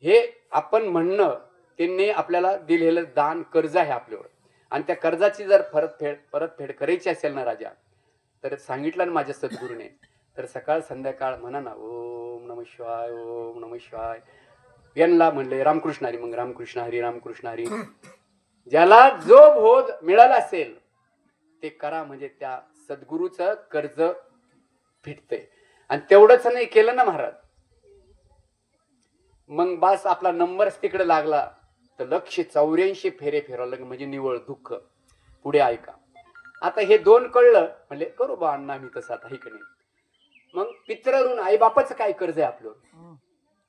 हे आपण म्हणणं त्यांनी आपल्याला दिलेलं दान कर्ज आहे आपल्यावर. आणि त्या कर्जाची जर परतफेड करायची असेल ना राजा, तर सांगितलं ना माझ्या सद्गुरूने, तर सकाळ संध्याकाळ म्हणा ना, ओम नमः शिवाय, ओम नमः शिवाय. यांना म्हणले रामकृष्ण हरी, मग रामकृष्ण हरी, रामकृष्ण हरी. ज्याला जो बोध मिळाला असेल ते करा, म्हणजे त्या सद्गुरूचं कर्ज फिटते. आणि तेवढंच नाही केलं ना महाराज, मग बास आपला नंबरच तिकडे लागला तर 184 फेरे फिरवलं म्हणजे निवळ दुःख. पुढे ऐका. आता हे 2 कळलं, म्हणले करू बा अण्णा मी तसं आता, हे की नाही. मग पित्र ऋण, आई बापाचं काय कर्ज आहे आपलं?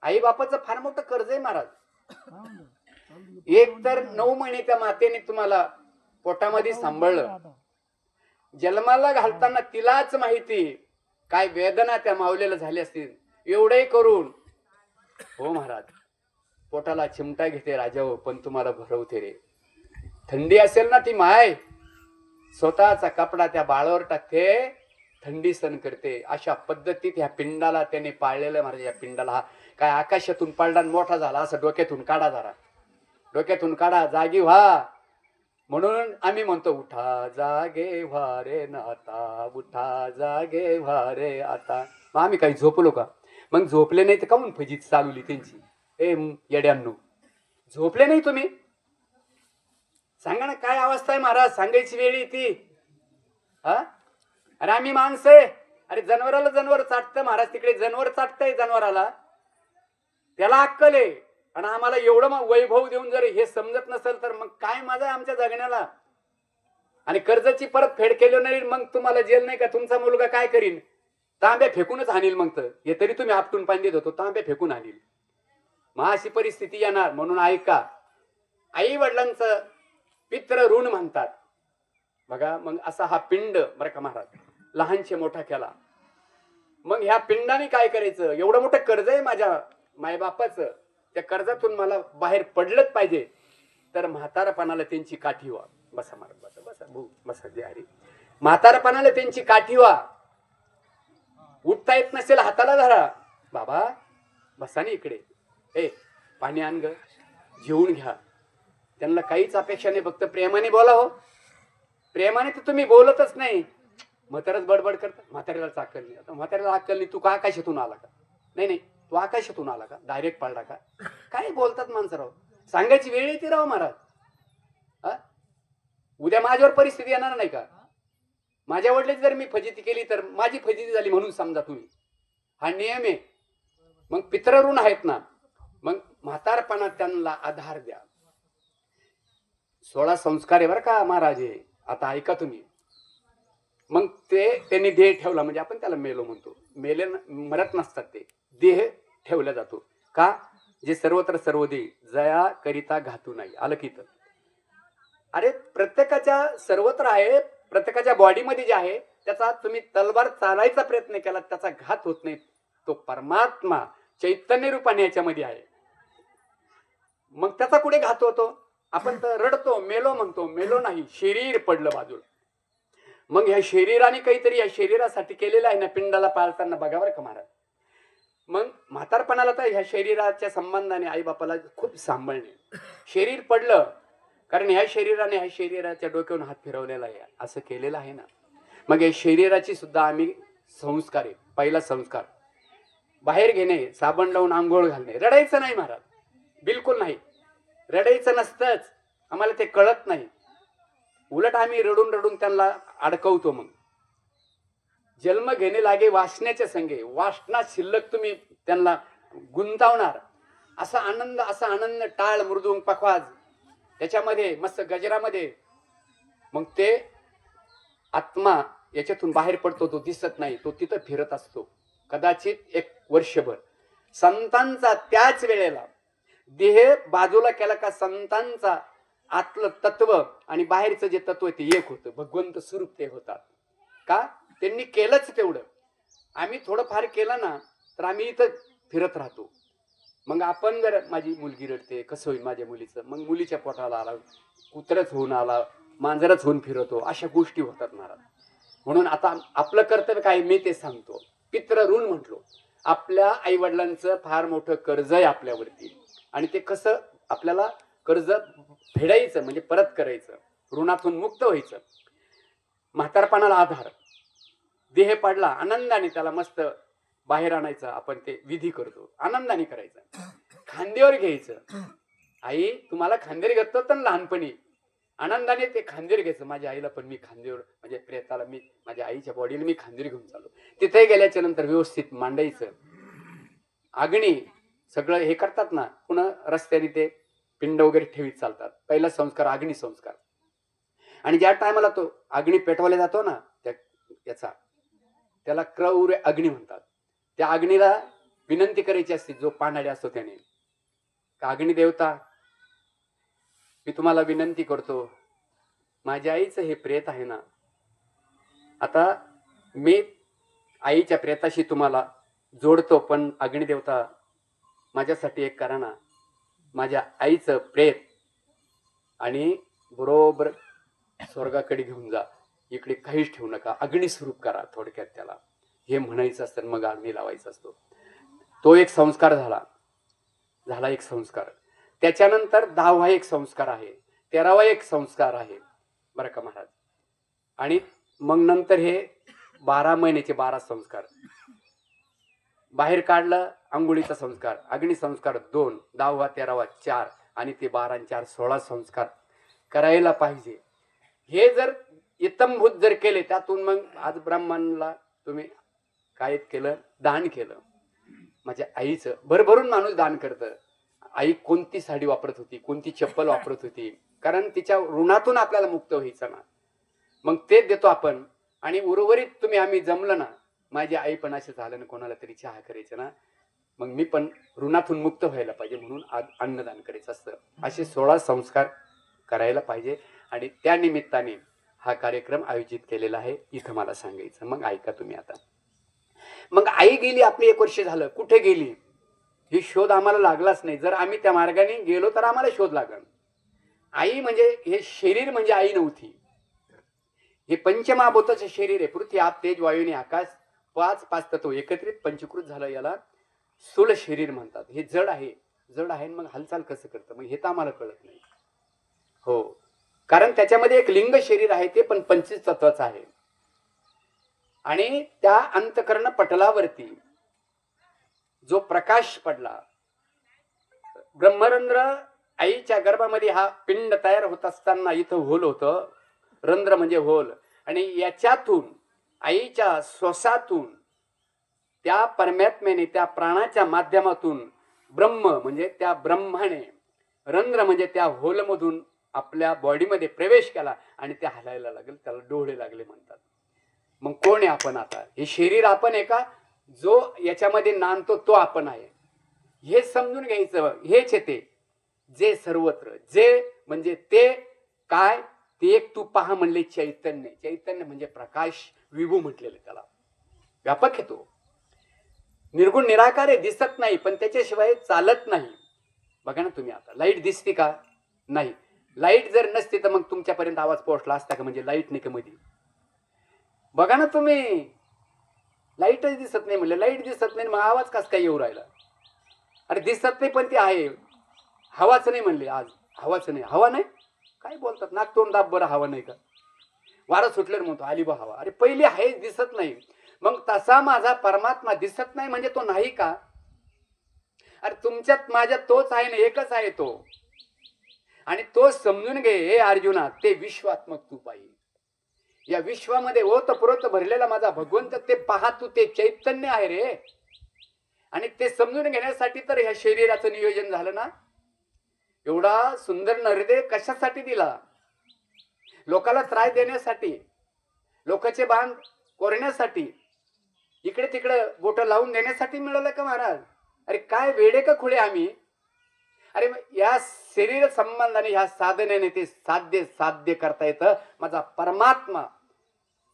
आई बापाचं फार मोठं कर्ज आहे महाराज. एक तर 9 महिने त्या मातेने तुम्हाला पोटामध्ये सांभाळलं, जन्माला घालताना तिलाच माहिती काय वेदना त्या माऊलीला झाली असतील. एवढे करून हो महाराज, पोटाला चिमटा घेते राजा हो, पण तुम्हाला भरवते रे. थंडी असेल ना, ती माय स्वतःचा कपडा त्या बाळावर टाकते, थंडी सहन करते. अशा पद्धतीत ह्या पिंडाला त्याने पाळलेलं महाराज. या पिंडाला हा काय आकाशातून पडला मोठा झाला असं डोक्यातून काढा, जरा डोक्यातून काढा, जागी व्हा. म्हणून आम्ही म्हणतो, उठा जागे व्हा रे नाता, उठा जागे व्हा रे आता. मग आम्ही काही झोपलो का? मग झोपले नाही तर काहून फजित चालवली त्यांची? ए येड्यांनो, झोपले नाही तुम्ही? सांगा ना, काय अवस्था आहे महाराज, सांगायची वेळ येते. हा, अरे आम्ही माणसं आहे. अरे जनावराला जनावर चाटतं महाराज, तिकडे जनावर चाटतंय जनावराला, त्याला अक्कल आहे. आणि आम्हाला एवढं मग वैभव देऊन जर हे समजत नसेल तर मग काय मजा आहे आमच्या जगण्याला? आणि कर्जाची परत फेड केली नाही, मग तुम्हाला जेल नाही का? तुमचा मुलगा काय करीन? तांब्या फेकूनच आणील. मग तर हे तरी तुम्ही आपटून पाणी देत होतो, तांब्या फेकून आणील. मग अशी परिस्थिती येणार. म्हणून ऐका, आई वडिलांचं पित्र ऋण म्हणतात बघा. मग असा हा पिंड बरं का महाराज, लहानशे मोठा केला. मग ह्या पिंडाने काय करायचं? एवढं मोठं कर्ज आहे माझ्या मायबापाचं, त्या कर्जातून मला बाहेर पडलंच पाहिजे. तर म्हातारपणाला त्यांची काठी व्हा. बसा महाराज, बसा बसा भू बसा, जे हरी. म्हातारपणाला त्यांची काठी व्हा. उठता येत नसेल हाताला धरा, बाबा बसा नाही इकडे, ए पाणी आण ग, जेवून घ्या. त्यांना काहीच अपेक्षा नाही, फक्त प्रेमाने बोला. हो, प्रेमाने तर तुम्ही बोलतच नाही. म्हाताराच बडबड करता, म्हाताऱ्याला अक्कल नाही. आता म्हाताऱ्याला अक्कल नाही, तू का आकाशातून आला का? नाही नाही, तू आकाशातून आला का? डायरेक्ट पडला का? काय बोलतात माणसं राव. सांगायची वेळ येते राव महाराज. उद्या माझ्यावर परिस्थिती येणार नाही का? माझ्या वडिलांची जर मी फजिती केली तर माझी फजिती झाली म्हणून समजा तुम्ही. हा नियम आहे. मग पित्र ऋण आहेत ना, मग म्हातारपणात त्यांना आधार द्या. 16 संस्कार आहे बरं का महाराज. आता ऐका तुम्ही. मग ते त्यांनी देह ठेवला, म्हणजे आपण त्याला मेलो म्हणतो. मेले मरत नसतात, ते देह ठेवला जातो का? जे सर्वत्र सर्व दे जया करिता घातू नाही. आलं की तर? अरे प्रत्येकाच्या सर्वत्र आहे, प्रत्येकाच्या बॉडीमध्ये जे आहे त्याचा तुम्ही तलवार चालायचा प्रयत्न केला, त्याचा घात होत नाही. तो परमात्मा चैतन्य रूपाने याच्यामध्ये आहे. मग त्याचा कुठे घात होतो? आपण तर रडतो, मेलो म्हणतो. मेलो नाही, शरीर पडलं बाजूला. मग ह्या शरीराने काहीतरी या शरीरासाठी केलेलं आहे ना, पिंडाला पाळताना बघा बरं का महाराज. मग म्हातारपणाला तर ह्या शरीराच्या संबंधाने आई बापाला खूप सांभाळणे. शरीर पडलं कारण ह्या शरीराने ह्या शरीराच्या डोक्यावरून हात फिरवलेला आहे, असं केलेलं आहे ना. मग या शरीराची सुद्धा आम्ही संस्कार आहे. पहिला संस्कार बाहेर घेणे, साबण लावून आंघोळ घालणे. रडायचं नाही महाराज, बिलकुल नाही. रडायचं नसतंच, आम्हाला ते कळत नाही. उलट आम्ही रडून रडून त्यांना अडकवतो. मग जन्म घेणे लागे वासण्याच्या संगे, वासना शिल्लक तुम्ही त्यांना गुंतावणार. असा आनंद टाळ मृदुंग पखवाज त्याच्यामध्ये मस्त गजरामध्ये. मग ते आत्मा याच्यातून बाहेर पडतो, तो दिसत नाही, तो तिथं फिरत असतो कदाचित 1 वर्षभर. संतांचा त्याच वेळेला देह बाजूला केला का संतांचा आतलं तत्व आणि बाहेरचं जे तत्व आहे ते एक होतं. भगवंत स्वरूप ते होतात का? त्यांनी केलंच तेवढं. आम्ही थोडंफार केलं ना तर आम्ही इथं फिरत राहतो. मग आपण जर माझी मुलगी रडते, कसं होईल माझ्या मुलीचं, मग मुलीच्या पोटाला आला, कुत्रच होऊन आला, मांजरच होऊन फिरवतो, अशा गोष्टी होतात महाराज. म्हणून आता आपलं कर्तव्य काय मी ते सांगतो. पित्र ऋण म्हटलो, आपल्या आई वडिलांचं फार मोठं कर्ज आहे आपल्यावरती, आणि ते कसं आपल्याला कर्ज फेडायचं म्हणजे परत करायचं, ऋणातून मुक्त व्हायचं. म्हातारपणाला आधार, देह पडला आनंदाने त्याला मस्त बाहेर आणायचं, आपण ते विधी करतो, आनंदाने करायचं, खांद्यावर घ्यायचं. आई तुम्हाला खांद्यावर घेतो तर लहानपणी आनंदाने ते खांद्यावर घ्यायचं. माझ्या आईला पण मी खांद्यावर, म्हणजे प्रेताला मी माझ्या आईच्या बॉडीला मी खांद्यावर घेऊन चाललो. तिथे गेल्याच्या नंतर व्यवस्थित मांडायचं. अग्नी सगळं हे करतात ना, पुन्हा रस्त्याने ते पिंड वगैरे ठेवीत चालतात. पहिला संस्कार अग्नी संस्कार. आणि ज्या टायमाला तो अग्नी पेटवला जातो ना, त्याचा त्याला क्रौर्य अग्नी म्हणतात. त्या अग्नीला विनंती करायची असते, जो पानाडे असतो त्याने, का अग्नी देवता मी तुम्हाला विनंती करतो, माझ्या आईचं हे प्रेत आहे ना, आता मी आईच्या प्रेताशी तुम्हाला जोडतो, पण अग्निदेवता माझ्यासाठी एक करा ना, माझ्या आईचं प्रेत आणि बरोबर स्वर्गाकडे घेऊन जा, इकडे काहीच ठेवू नका, अग्निस्वरूप करा, थोडक्यात त्याला हे म्हणायचं असतं. मग अग्नी लावायचा असतो. तो एक संस्कार झाला एक संस्कार. त्याच्यानंतर 10वा एक संस्कार आहे, 13वा एक संस्कार आहे बरं का महाराज. आणि मग नंतर हे 12 महिन्याचे 12 संस्कार. बाहेर काढलं अंघोळीचा संस्कार, अग्नि संस्कार 2, 10वा 13वा 4, आणि ते 12 आणि 4 16 संस्कार करायला पाहिजे. हे जर इतंभूत जर केले, त्यातून मग आज ब्राह्मणाला तुम्ही काय केलं, दान केलं. माझ्या आईचं भरभरून माणूस दान करतं. आई कोणती साडी वापरत होती, कोणती चप्पल वापरत होती, कारण तिच्या ऋणातून आपल्याला मुक्त व्हायचं ना, मग ते देतो आपण. आणि उर्वरित तुम्ही आम्ही जमलं ना, माझी आई पण असं झालं ना, कोणाला तरी चहा करायचं ना, मग मी पण ऋणातून मुक्त व्हायला पाहिजे म्हणून आज अन्नदान करायचं असतं. असे 16 संस्कार करायला पाहिजे. आणि त्या निमित्ताने हा कार्यक्रम आयोजित केलेला आहे, इथं मला सांगायचं. मग ऐका तुम्ही आता. मग आई गेली, आपली 1 वर्ष झालं, कुठे गेली ही शोध आम्हाला लागलाच नाही. जर आम्ही त्या मार्गाने गेलो तर आम्हाला शोध लागल. आई म्हणजे हे शरीर म्हणजे आई नव्हती. हे पंचमहाभूताचं शरीर आहे. पृथ्वी आप तेज वायू आणि आकाश, 5 तत्व एकत्रित पंचीकृत झालं, याला स्थूल शरीर म्हणतात. हे जड आहे, जड आहे. मग हालचाल कसं करतं, मग हे तर आम्हाला कळत नाही. हो, कारण त्याच्यामध्ये एक लिंग शरीर आहे, ते पण 25 तत्वाचं आहे. आणि त्या अंतकरण पटलावरती जो प्रकाश पडला, ब्रह्मरंध्र आईच्या गर्भामध्ये हा पिंड तयार होत असताना इथं होल होतं. रंध्र म्हणजे होल. आणि याच्यातून आईच्या श्वासातून त्या परमात्म्याने, त्या प्राणाच्या माध्यमातून ब्रह्म म्हणजे त्या ब्रह्माने रंध्र म्हणजे त्या होलमधून आपल्या बॉडीमध्ये प्रवेश केला आणि ते हलायला लागले, त्याला डोळे लागले म्हणतात. मग कोण आहे आपण आता? हे शरीर आपण आहे का? जो याच्यामध्ये नांदतो तो आपण आहे, हे समजून घ्यायचं. हेच येते जे सर्वत्र, जे म्हणजे ते काय, ते एक तू पहा म्हणले चैतन्य. चैतन्य म्हणजे प्रकाश, विभू म्हटलेले त्याला, व्यापक आहे तो. निर्गुण निराकार आहे, दिसत नाही पण त्याच्याशिवाय चालत नाही. बघा ना तुम्ही आता, लाईट दिसते का? नाही. लाईट जर नसती तर मग तुमच्यापर्यंत आवाज पोहोचला असता का? म्हणजे लाईट नाही का मध्ये? बघा ना तुम्ही, लाईटच दिसत नाही म्हणलं, लाईट दिसत नाही मग आवाज कस काय येऊ राहिला? अरे दिसत नाही पण ती आहे. हवाच नाही म्हणले आज, हवाच नाही. हवा नाही काय बोलतात, नाक तोंड दाब बरं, हवा नाही का? वारं सुटलं म्हणतो आली बा हवा. अरे पहिली आहे, दिसत नाही. मग तसा माझा परमात्मा दिसत नाही म्हणजे तो नाही का? अरे तुमच्यात माझ्यात तोच आहे ना, एकच आहे तो. आणि तो समजून घे हे अर्जुना, ते विश्वात्मक तू पाहिजे. या विश्वामध्ये ओतप्रोत भरलेला माझा भगवंत, ते पहा तू, ते चैतन्य आहे रे. आणि ते समजून घेण्यासाठी तर ह्या शरीराचं नियोजन झालं ना. एवढा सुंदर नरदेह कशासाठी दिला? लोकाला त्रास देण्यासाठी, लोकांचे बांध कोरण्यासाठी, इकडे तिकडे बोट लावून देण्यासाठी मिळालं का महाराज? अरे काय वेडे का खुळे आम्ही? अरे या शरीर संबंधाने, ह्या साधनेने ते साध्य करता येतं. माझा परमात्मा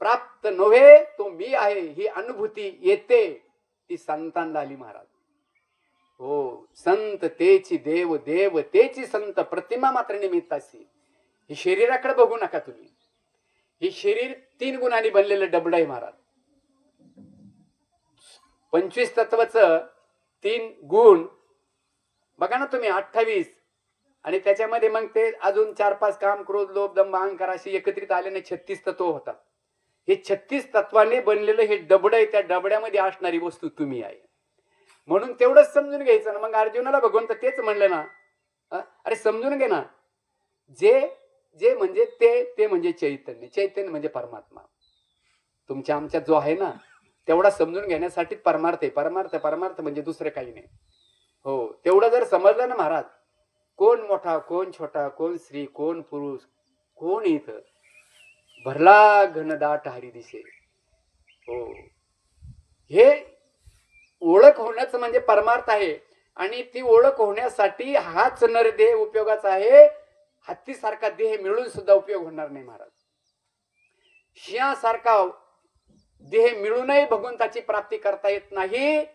प्राप्त नव्हे, तो मी आहे ही अनुभूती येते, ती संतांना आली महाराज. हो, संत तेची देव, देव तेची संत, प्रतिमा मात्र निमित्तासी. ही शरीराकडे बघू नका तुम्ही. हे शरीर 3 गुणांनी बनलेलं डबड आहे महाराज. 25 तत्वाचं 3 गुण बघा ना तुम्ही, 28. आणि त्याच्यामध्ये मग ते अजून 4-5 काम, क्रोध, लोभ, दंभ, अहंकार अशी एकत्रित आल्याने 36 तत्व होतात. हे 36 तत्वाने बनलेलं हे डबड आहे. त्या डबड्यामध्ये असणारी वस्तू तुम्ही आहे. म्हणून तेवढंच समजून घ्यायचं ना. मग अर्जुनाला भगवंत तेच म्हणलं ना, अरे समजून घे ना, जे जे म्हणजे ते म्हणजे चैतन्य, चैतन्य म्हणजे परमात्मा. तुमच्या आमच्यात जो आहे ना, तेवढा समजून घेण्यासाठी परमार्थ आहे. परमार्थ परमार्थ म्हणजे दुसरं काही नाही. हो, तेवढं जर समजलं ना महाराज, कोण मोठा, कोण छोटा, कोण स्त्री, कोण पुरुष, कोण इथं भरला घनदाट हरी दिसे. हो, हे ओळख होण्याचं म्हणजे परमार्थ आहे. आणि ती ओळख होण्यासाठी हाच नरदेह उपयोगाचा आहे. हत्तीसारखा देह मिळून सुद्धा उपयोग होणार नाही महाराज. सिंहासारखा देह मिळूनही भगवंताची प्राप्ती करता येत नाही.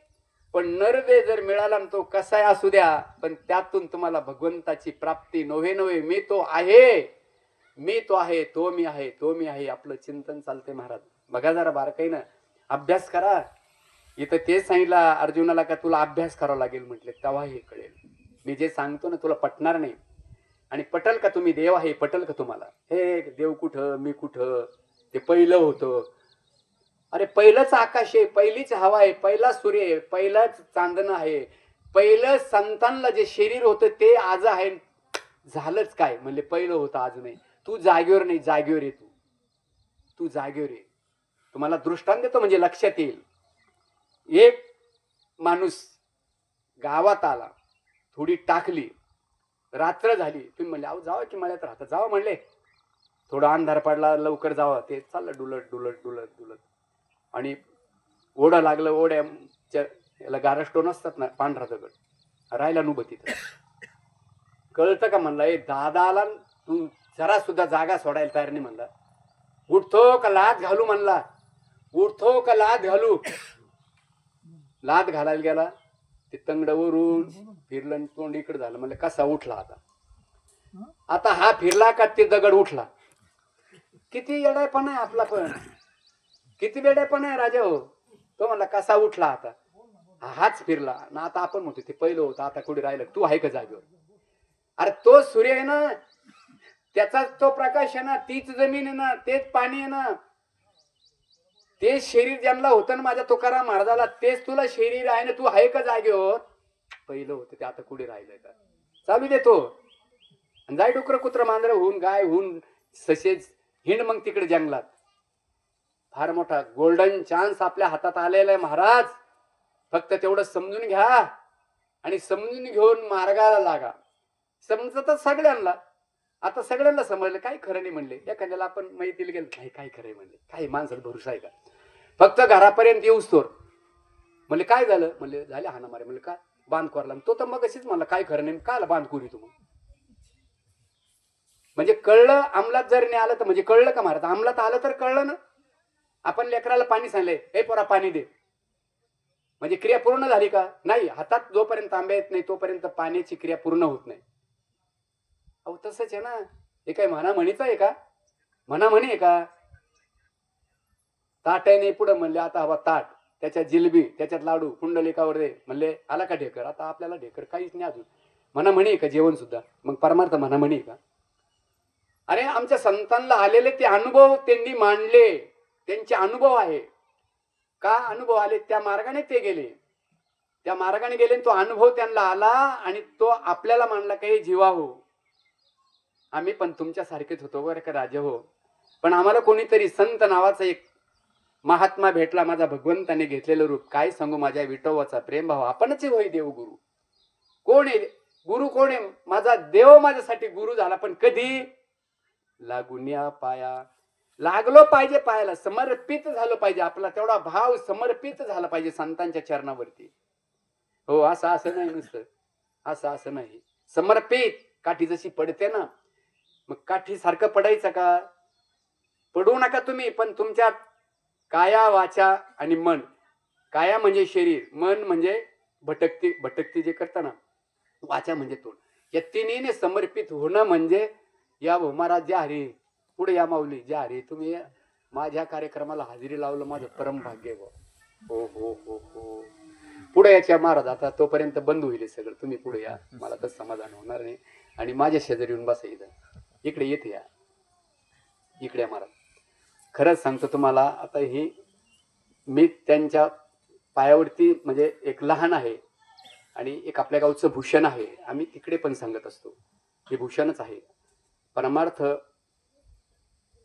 पण नरदेह जर मिळाला ना, तो कसाही असू द्या, पण त्यातून तुम्हाला भगवंताची प्राप्ती नव्हे नव्हे. मी तो आहे, मी तो आहे, तो मी आहे, तो मी आहे, आपलं चिंतन चालते महाराज. बघा जरा बारकाईनं अभ्यास करा. इथं तेच सांगितलं अर्जुनाला का तुला अभ्यास करावा लागेल म्हटले, तेव्हा हे कळेल. मी जे सांगतो ना तुला पटणार नाही. आणि पटल का तुम्ही देव आहे, पटल का तुम्हाला? हे देव कुठं, मी कुठं, ते पहिलं होतं. अरे पहिलंच आकाश आहे, पहिलीच हवा आहे, पहिला सूर्य आहे, पहिलाच चांदणं आहे. पहिलं संतांना जे शरीर होतं ते आज आहे. झालंच काय म्हणले, पहिलं होतं आज नाही. तू जागेवर नाही, जागेवर आहे. तू जागेवर आहे. तुम्हाला दृष्टांत देतो म्हणजे लक्षात येईल. एक माणूस गावात आला, थोडी टाकली, रात्र झाली. तुम्ही म्हणले अहो जावा की मळ्यात राहता, जावा म्हणले. थोडा अंधार पडला, लवकर जावा. ते चाललं डुलत डुलत डुलत डुलत. आणि ओढा लागलं. ओढ्या याला गारस्टोन असतात ना, पांढरा दगड राहिला नुबत तिथं. कळतं का म्हणला, ए दादा आला, तू जरा सुद्धा जागा सोडायला तयार नाही म्हणला. उठतो का लात घालू म्हणला, उठतो का लात घालू. लात घालायला गेला, ते तंगड वरून फिरलं, तोंड इकडे झालं. म्हणलं कसा उठला आता. आता हा फिरला का ते दगड उठला. किती येडायपणा आहे आपला, पण किती वेडेपणा आहे राजा हो. तो म्हणला कसा उठला आता. हाच फिरला ना. आता आपण म्हणतो ते पहिलं होतं, आता कुठे राहिलं. तू आहे का जागेवर? अरे तो सूर्य आहे ना, त्याचाच तो प्रकाश आहे ना, तीच जमीन आहे ना, तेच पाणी आहे ना, तेच शरीर ज्यांना होतं ना माझ्या तुकाराम महाराजाला, तेच तुला शरीर आहे ना. तू आहे का जागेवर? पहिलं होतं ते आता कुठे राहिलंय का. चालू देतो जाय डुकर कुत्र मांजर होऊन, गाय होऊन, ससेज हिंड मग तिकडे जंगलात. फार मोठा गोल्डन चान्स आपल्या हातात आलेला आहे महाराज. फक्त तेवढं समजून घ्या आणि समजून घेऊन मार्गाला लागा. समजत सगळ्यांना. आता सगळ्यांना समजलं, काही खरं नाही म्हणले. एखाद्याला आपण माहितीला गेलं, काही काय खरंय म्हणले, काही माणसाला भरोसा आहे का. फक्त घरापर्यंत येऊस तोर म्हणले काय झालं, म्हणले झाले हाणामारे. म्हणले काय बांध कोरला. तो तर मग अशीच म्हणला काय खरं नाही, कायला बांध कोरी तू. म्हणजे कळलं. अंमलात जर नाही आलं तर म्हणजे कळलं का महाराज. अंमलात आलं तर कळलं ना. आपण लेकराला पाणी सांगले, हे पोरा पाणी दे, म्हणजे क्रिया पूर्ण झाली का नाही. हातात जोपर्यंत आंबे येत नाही तोपर्यंत पाण्याची क्रिया पूर्ण होत नाही. अहो तसंच आहे ना. हे काय म्हणा म्हणीच आहे का, म्हणा म्हणे आहे का. ताट आहे नाही पुढं म्हणले, आता हवा ताट, त्याच्यात जिलबी, त्याच्यात लाडू, कुंडलिकावर दे म्हणले, आला का ढेकर. आता आपल्याला ढेकर काहीच नाही अजून. म्हणा म्हणे का जेवण सुद्धा. मग परमार्थ म्हणा म्हणे का. अरे आमच्या संतांना आलेले ते अनुभव त्यांनी मांडले. त्यांचे अनुभव आहे का. अनुभव आले त्या मार्गाने ते गेले, त्या मार्गाने गेले. तो अनुभव त्यांना आला आणि तो आपल्याला मांडला. काही जीवा हो, आम्ही पण तुमच्या सारखेच होतो बरं का राजा हो. पण आम्हाला कोणीतरी संत नावाचा एक महात्मा भेटला. माझा भगवंताने घेतलेलं रूप काय सांगू. माझ्या विठोबाचा प्रेम भाव आपणच होय देव गुरु. कोण आहे गुरु, कोण आहे. माझा देव माझ्यासाठी गुरु झाला. पण कधी लागून या पाया. लागलो पाहिजे पायाला, समर्पित झालं पाहिजे. आपला तेवढा भाव समर्पित झाला पाहिजे संतांच्या चरणावरती. हो असं नाही नुसतं, असं नाही. समर्पित. काठी जशी पडते ना, मग काठी सारखं पडायचं का. पडू नका तुम्ही. पण तुमच्या काया वाचा आणि मन. काया म्हणजे शरीर, मन म्हणजे भटकती भटकती जे करता ना, वाचा म्हणजे तोंड, या तिन्हीने समर्पित होणं म्हणजे या भो महाराज ज्या हरी, पुढे या माऊली ज्या हरी, तुम्ही माझ्या कार्यक्रमाला हजेरी लावलं, माझं परम भाग्य आहे. हो हो हो हो, पुढे याच्या महाराज, आता तोपर्यंत बंद होईल सगळं, तुम्ही पुढे या, मला तर समाधान होणार नाही. आणि माझ्या शेजारी येऊन बसा इथं, इकडे येते या, इकडे महाराज. खरंच सांगतो तुम्हाला, आता ही मी त्यांच्या पायावरती म्हणजे एक लहान आहे आणि एक आपल्या गावचं भूषण आहे. आम्ही तिकडे पण सांगत असतो, हे भूषणच आहे. परमार्थ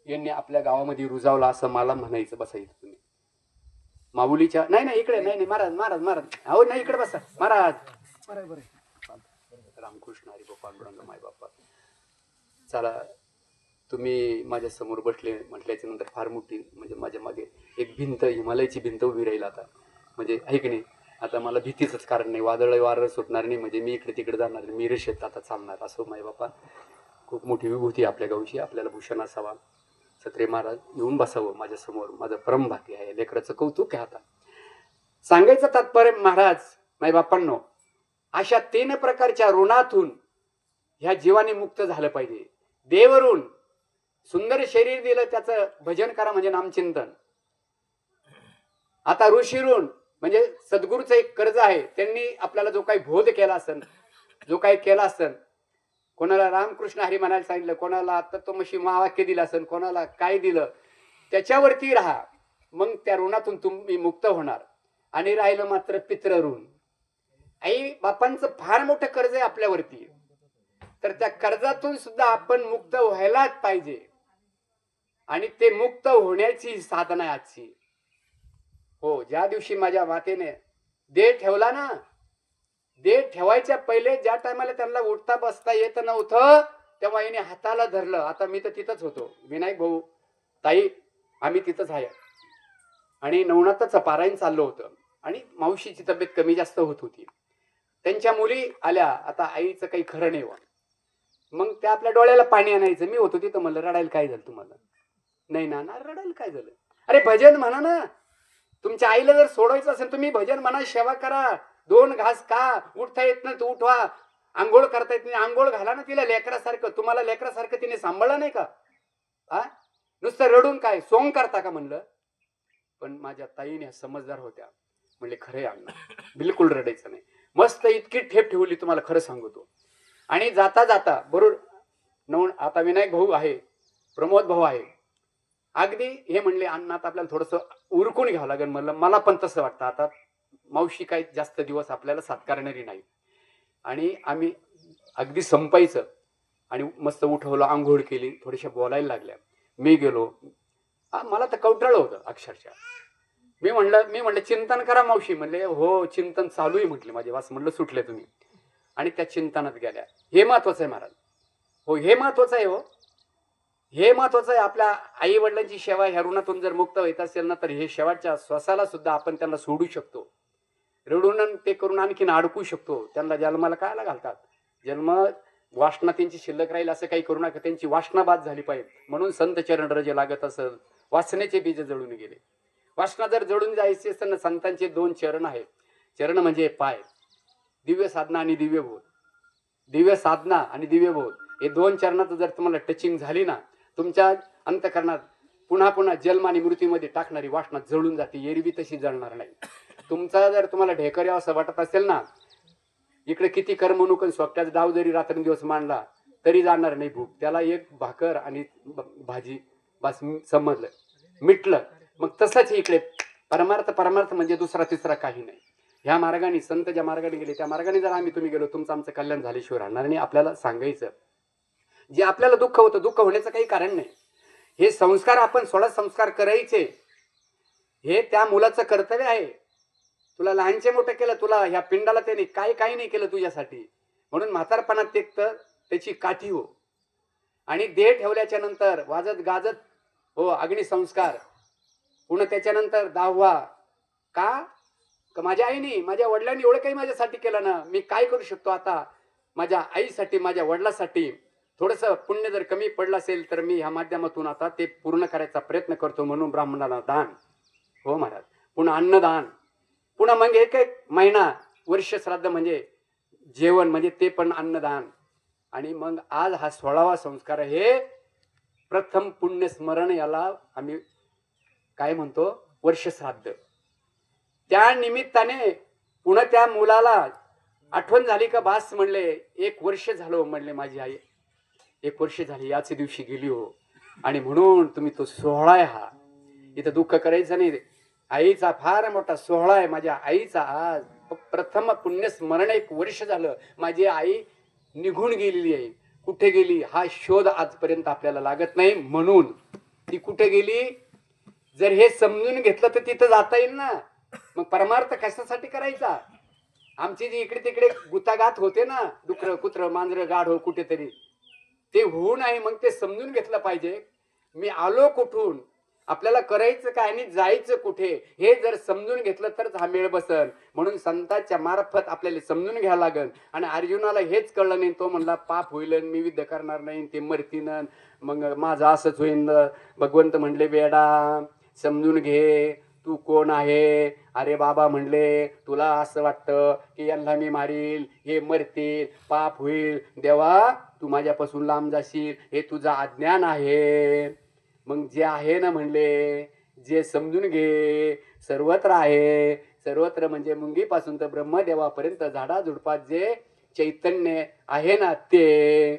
यांनी आपल्या गावामध्ये रुजावला असं मला म्हणायचं. बसायचं तुम्ही माऊलीच्या, नाही नाही इकडे, नाही नाही महाराज महाराज महाराज, अहो नाही इकडे बसा महाराज. बरोबर रामकृष्ण हरी गोपाल माय बाप्पा. चला, तुम्ही माझ्या समोर बसले म्हटल्याच्या नंतर फार मोठी म्हणजे माझ्या मागे एक भिंत, हिमालयाची भिंत उभी राहील आता. म्हणजे आहे की नाही, आता मला भीतीचंच कारण नाही, वादळ वारं सुटणार नाही, म्हणजे मी इकडे तिकडे जाणार नाही, मी रेषेत आता चालणार. असं माय बाप्पा खूप मोठी विभूती आपल्या गावची, आपल्याला भूषण असावा. छत्रे महाराज येऊन बसावं माझ्या समोर, माझं परम भाग्य आहे, लेकराचं कौतुक आहे. आता सांगायचं तात्पर्य महाराज माय बापांनो, अशा 3 प्रकारच्या ऋणातून ह्या जीवाने मुक्त झालं पाहिजे. देवरून सुंदर शरीर दिलं, त्याचं भजन करा म्हणजे नामचिंतन. आता ऋषीरून म्हणजे सद्गुरूचं एक कर्ज आहे, त्यांनी आपल्याला जो काही बोध केला असेल, जो काही केला असेल, कोणाला रामकृष्ण हरी म्हणायला सांगितलं, कोणाला तत्वमसी महावाक्य दिलं असेल, कोणाला काय दिलं, त्याच्यावरती राहा, मग त्या ऋणातून तुम्ही मुक्त होणार. आणि राहिलं मात्र पितृ ऋण, आई बापांचं फार मोठं कर्ज आहे आपल्यावरती, तर त्या कर्जातून सुद्धा आपण मुक्त व्हायलाच पाहिजे. आणि ते मुक्त होण्याची साधना आहे आजची. हो, ज्या दिवशी माझ्या मातेने देह ठेवला ना, देह ठेवायच्या पहिले ज्या टायमाला त्यांना उठता बसता येत नव्हतं, तेव्हा हिने हाताला धरलं. आता मी तर तिथंच होतो, विनायक भाऊ ताई आम्ही तिथंच आहे, आणि नवनाथाचं पारायण चाललं होतं, आणि मावशीची तब्येत कमी जास्त होत होती. त्यांच्या मुली आल्या, आता आईचं काही खरं नाही. मग त्या आपल्या डोळ्याला पाणी आणायचं. मी होतो तिथं, म्हणलं रडायला काय झालं तुम्हाला? नाही ना ना, रडायला काय झालं? अरे भजन म्हणा ना, तुमच्या आईला जर सोडायचं असेल तुम्ही भजन म्हणा, सेवा करा, 2 घास का, उठता येत नाही तर उठवा, आंघोळ करता येत नाही आंघोळ घाला ना तिला लेकरासारखं. तुम्हाला लेकरासारखं तिने सांभाळलं नाही का? हा, नुसतं रडून काय सोंग करता का म्हणलं. पण माझ्या ताईने समजदार होत्या, म्हणले खरे अण्णा, बिलकुल रडायचं नाही. मस्त इतकी ठेप ठेवली तुम्हाला खरं सांगतो. आणि जाता जाता बरोबर आता विनायक भाऊ आहे, प्रमोद भाऊ आहे, अगदी हे म्हणले अण्णा आता आपल्याला थोडंसं उरकून घ्यावं लागेल. म्हणलं मला पण तसं वाटतं, आता मावशी काही जास्त दिवस आपल्याला साथ करणारी नाही. आणि आम्ही अगदी संपायचं, आणि मस्त उठवलं, आंघोळ केली, थोड्याशा बोलायला लागल्या. मी गेलो, मला तर कवटाळलं होतं अक्षरशः. मी म्हणलं चिंतन करा मावशी. म्हणले हो चिंतन चालू आहे म्हटले माझे, वास म्हणलं सुटले तुम्ही. आणि त्या चिंतनात गेल्या. हे महत्वाचं आहे महाराज, हो हे महत्वाचं आहे. हो हे महत्वाचं आहे. आपल्या आई वडिलांची सेवा ह्या ऋणातून जर मुक्त व्हायचं असेल ना, तर हे शेवटच्या श्वासाला सुद्धा आपण त्यांना सोडू शकतो, रडून ते करून आणखीन अडकू शकतो. त्यांना जन्माला कायला घालतात? जन्म वासना त्यांची शिल्लक राहील असं काही करू नका, त्यांची वासना बाद झाली पाहिजे. म्हणून संत चरण रजे लागत असत, वासनेचे बीज जळून गेले. वासना जर जळून जायची असेल ना, संतांचे 2 चरण आहेत. चरण म्हणजे पाय, दिव्य साधना आणि दिव्य बोध. दिव्य साधना आणि दिव्य बोध हे 2 चरणात जर तुम्हाला टचिंग झाली ना, तुमच्या अंतःकरणात पुन्हा पुन्हा जन्म आणि मृत्यूमध्ये टाकणारी वासना जळून जाते, एरवी तशी जळणार नाही. तुमचा जर तुम्हाला ढेकर यावं असं वाटत असेल ना, इकडे किती कर्मनुकन स्वतःच डाव जरी रात्रंदिवस मांडला तरी जाणार नाही भूक. त्याला एक भाकर आणि भाजी बस, समजलं, मिटलं. मग तसंच इकडे परमार्थ म्हणजे दुसरा तिसरा काही नाही. ह्या मार्गाने संत ज्या मार्गाने गेले त्या मार्गाने जर तुम्ही गेलो, तुमचं आमचं कल्याण झाल्याशिवाय राहणार नाही. आपल्याला सांगायचं, जे आपल्याला दुःख होतं, दुःख होण्याचं काही कारण नाही. हे संस्कार आपण 16 संस्कार करायचे, हे त्या मुलाचं कर्तव्य आहे. तुला लहानचे मोठे केलं, तुला ह्या पिंडाला त्याने काही नाही केलं तुझ्यासाठी, म्हणून म्हातारपणात त्याची काठी हो. आणि देह ठेवल्याच्या नंतर वाजत गाजत हो अग्निसंस्कार, पुन्हा त्याच्यानंतर 10वा का माझ्या आईने माझ्या वडिलांनी एवढं काही माझ्यासाठी केलं ना, मी काय करू शकतो आता माझ्या आईसाठी माझ्या वडिलांसाठी. थोडंसं पुण्य जर कमी पडलं असेल तर मी ह्या माध्यमातून आता ते पूर्ण करायचा प्रयत्न करतो. म्हणून ब्राह्मणाला दान, हो महाराज, पुन्हा अन्नदान, पुन्हा मग 1 महिना वर्ष श्राद्ध म्हणजे जेवण, म्हणजे ते पण अन्नदान. आणि मग आज हा 16वा संस्कार हे प्रथम पुण्यस्मरण, याला आम्ही काय म्हणतो, वर्ष श्राद्ध. त्या निमित्ताने पुन्हा त्या मुलाला आठवण झाली का बास म्हणले, 1 वर्ष झालं म्हणले माझी आई 1 वर्ष झाली याच दिवशी गेली हो. आणि म्हणून तुम्ही तो सोहळा आहे हा, इथं दुःख करायचं नाही. आईचा फार मोठा सोहळा आहे. माझ्या आईचा आज प्रथम पुण्यस्मरण 1 वर्ष झालं. माझी आई निघून गेलेली आहे. कुठे गेली हा शोध आजपर्यंत आपल्याला लागत नाही. म्हणून ती कुठे गेली जर हे समजून घेतलं तर तिथं जाता येईल ना. मग परमार्थ कशासाठी करायचा? आमची जी इकडे तिकडे गुतागात होते ना, डुकर कुत्र मांजर गाढ कुठेतरी, ते होऊ नये. मग ते समजून घेतलं पाहिजे, मी आलो कुठून, आपल्याला करायचं काय आणि जायचं कुठे, हे जर समजून घेतलं तरच हा मेळ बसल. म्हणून संतांच्या मार्फत आपल्याला समजून घ्यावं लागेल. आणि अर्जुनाला हेच कळलं नाही. तो म्हणला पाप होईल, मी युद्ध करणार नाही, ते मरतीन, मग माझं असंच होईन. भगवंत म्हणले वेडा समजून घे, तू कोण आहे. अरे बाबा म्हणले तुला असं वाटतं की यांना मी मारील, हे मरतील, पाप होईल, देवा तू माझ्यापासून लांब जाशील, हे तुझं अज्ञान आहे. मग जे आहे ना म्हणले, जे समजून घे, सर्वत्र आहे. सर्वत्र म्हणजे मुंगीपासून तर ब्रह्मदेवापर्यंत झाडाझुडपात जे चैतन्य आहे ना, ते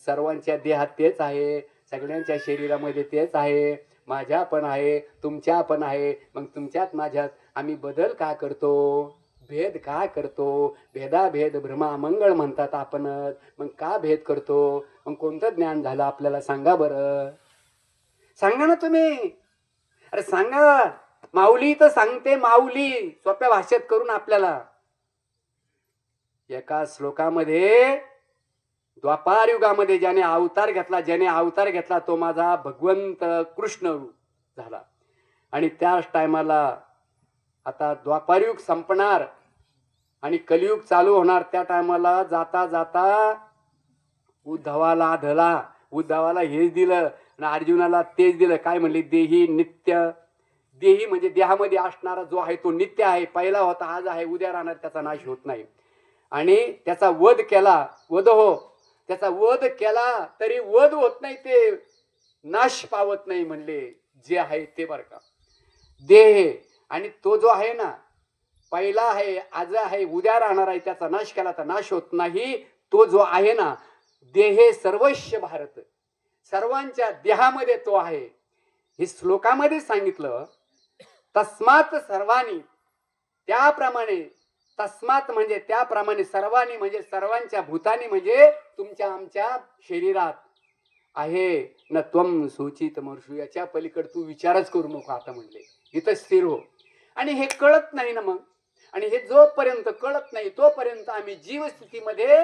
सर्वांच्या देहात तेच आहे, सगळ्यांच्या शरीरामध्ये तेच आहे, माझ्या पण आहे, तुमच्या पण आहे. मग तुमच्यात माझ्यात आम्ही बदल का करतो, भेद का करतो? भेदाभेद भ्रमामंगळ म्हणतात आपणच. मग का भेद करतो? मग कोणतं ज्ञान झालं आपल्याला सांगा बरं, सांगा ना तुम्ही. अरे सांगा. माऊली तर सांगते, माऊली सोप्या भाषेत करून आपल्याला. एका श्लोकामध्ये द्वापार युगामध्ये ज्याने अवतार घेतला तो माझा भगवंत कृष्ण झाला. आणि त्याच टायमाला आता द्वापार युग संपणार आणि कलियुग चालू होणार. त्या टायमाला जाता जाता उद्धवाला हेच दिलं आणि अर्जुनाला तेच दिलं. काय म्हणले? देही नित्य. देही म्हणजे देहामध्ये असणारा जो आहे तो नित्य आहे. पहिला होता, आज आहे, उद्या राहणार, त्याचा नाश होत नाही. आणि त्याचा वध केला, त्याचा वध केला तरी वध होत नाही, ते नाश पावत नाही म्हणले. जे आहे ते बरं का, देह. आणि तो जो आहे ना, पहिला आहे, आज आहे, उद्या राहणार आहे, त्याचा नाश केला तर नाश होत नाही. तो जो आहे ना, देहे सर्वस्व भारत, सर्वांच्या देहामध्ये तो आहे. हे श्लोकामध्ये सांगितलं. तस्मात सर्वांनी, त्याप्रमाणे, तस्मात म्हणजे त्याप्रमाणे, सर्वांनी म्हणजे सर्वांच्या भूतानी, म्हणजे तुमच्या आमच्या शरीरात आहे न त्वम सूचित मर्षु. याच्या पलीकडे तू विचारच करू नको आता म्हणले, इथं स्थिर हो. आणि हे कळत नाही ना मग. आणि हे जोपर्यंत कळत नाही तोपर्यंत आम्ही जीवस्थितीमध्ये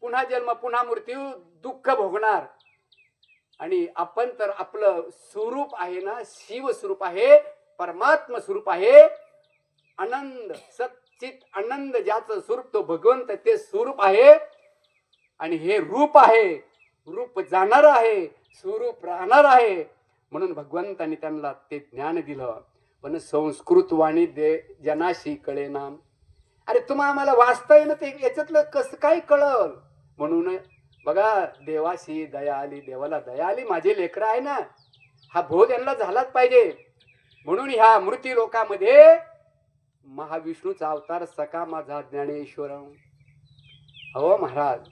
पुन्हा जन्म पुन्हा मृत्यू दुःख भोगणार. आणि आपण तर आपलं स्वरूप आहे ना, शिव स्वरूप आहे, परमात्मा स्वरूप आहे, आनंद सच्चित आनंद ज्याचं स्वरूप तो भगवंत, ते स्वरूप आहे. आणि हे रूप आहे, रूप जाणार आहे, स्वरूप राहणार आहे. म्हणून भगवंतांनी त्यांना ते ज्ञान दिलं. पण संस्कृत वाणी दे जनाशी कळे नाम. अरे तुम्हा आम्हाला वाचता येणं, ते याच्यातलं कसं काय कळल? म्हणून बघा, देवाशी दया आली, देवाला दया आली, माझे लेकर आहे ना, हा बोध यांना झालाच पाहिजे. म्हणून ह्या मृत्यू लोकामध्ये महाविष्णूचा अवतार सखा माझा ज्ञानेश्वर. हो महाराज,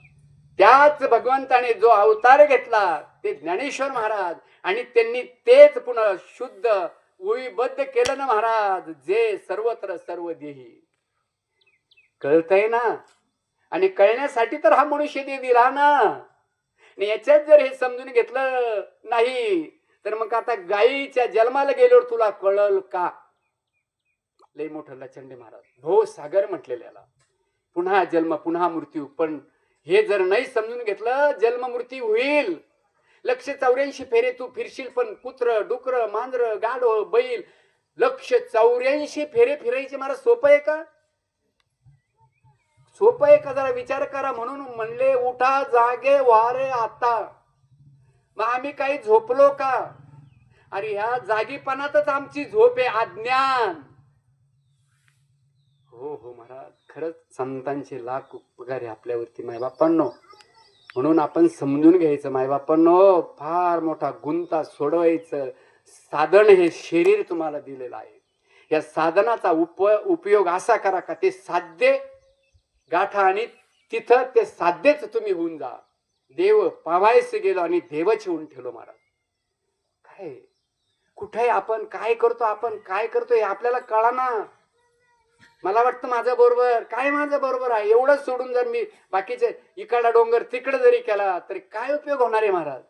त्याच भगवंताने जो अवतार घेतला ते ज्ञानेश्वर महाराज. आणि त्यांनी तेच पुन्हा शुद्ध उईबद्ध केलं ना महाराज, जे सर्वत्र सर्व देही. कळतंय ना? आणि कळण्यासाठी तर हा मनुष्य देह दिला ना. आणि याच्यात जर हे समजून घेतलं नाही तर मग आता गायीच्या जन्माला गेल्यावर तुला कळल का? लय मोठं लचंडे महाराज, भव सागर म्हटलेले याला. पुन्हा जन्म पुन्हा मृत्यू. पण हे जर नाही समजून घेतलं, जन्म मृत्यू होईल. 184 फेरे तू फिरशील, पण कुत्र डुकर मांजर गाढव बैल 184 फेरे फिरायचे महाराज सोपं आहे का? सोपं आहे का? जरा विचार करा. म्हणून म्हणले उठा जागे वारे आता. मग आम्ही काही झोपलो का? अरे ह्या जागीपणातच आमची झोप आहे, अज्ञान. हो हो महाराज, खरंच संतांचे लाख उपकार आहे आपल्यावरती मायबापांनो. म्हणून आपण समजून घ्यायचं मायबापांनो, फार मोठा गुंता सोडवायचं साधन हे शरीर तुम्हाला दिलेलं आहे. या साधनाचा उपयोग असा करा का ते साध्य गाठा आणि तिथं ते साध्यच तुम्ही होऊन जा. देव पावायचे गेलो आणि देवच होऊन ठेवलो महाराज. काय कुठे आपण काय करतो, आपण काय करतो हे आपल्याला कळाना. मला वाटतं माझं बरोबर काय, माझं बरोबर आहे एवढं सोडून जर मी बाकीचे इकडला डोंगर तिकडे जरी केला तरी काय उपयोग होणार आहे महाराज?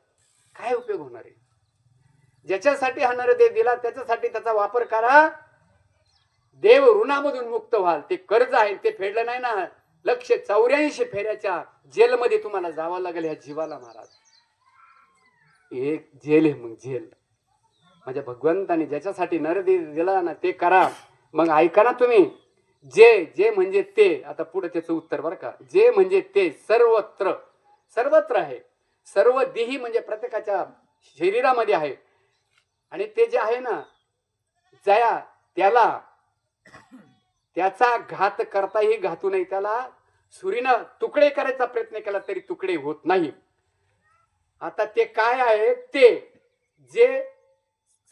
काय उपयोग होणार आहे? ज्याच्यासाठी हा नरदेव दिला त्याच्यासाठी त्याचा वापर करा. देव ऋणामधून मुक्त व्हाल. ते कर्ज आहे ते फेडलं नाही ना, 184 फेऱ्याच्या जेलमध्ये तुम्हाला जावं लागेल ह्या जीवाला महाराज. एक जेल आहे, मग जेल. माझ्या भगवंताने ज्याच्यासाठी नरदेव दिला ना ते करा. मग ऐका ना तुम्ही, जे जे म्हणजे ते, आता पुढे त्याचं उत्तर बरं का. जे म्हणजे ते सर्वत्र सर्वत्र आहे. सर्व देही म्हणजे प्रत्येकाच्या शरीरामध्ये आहे. आणि ते जे आहे ना जया, त्याला त्याचा घात करताही घातू नाही. त्याला सुरीनं तुकडे करायचा प्रयत्न केला तरी तुकडे होत नाही. आता ते काय आहे? ते जे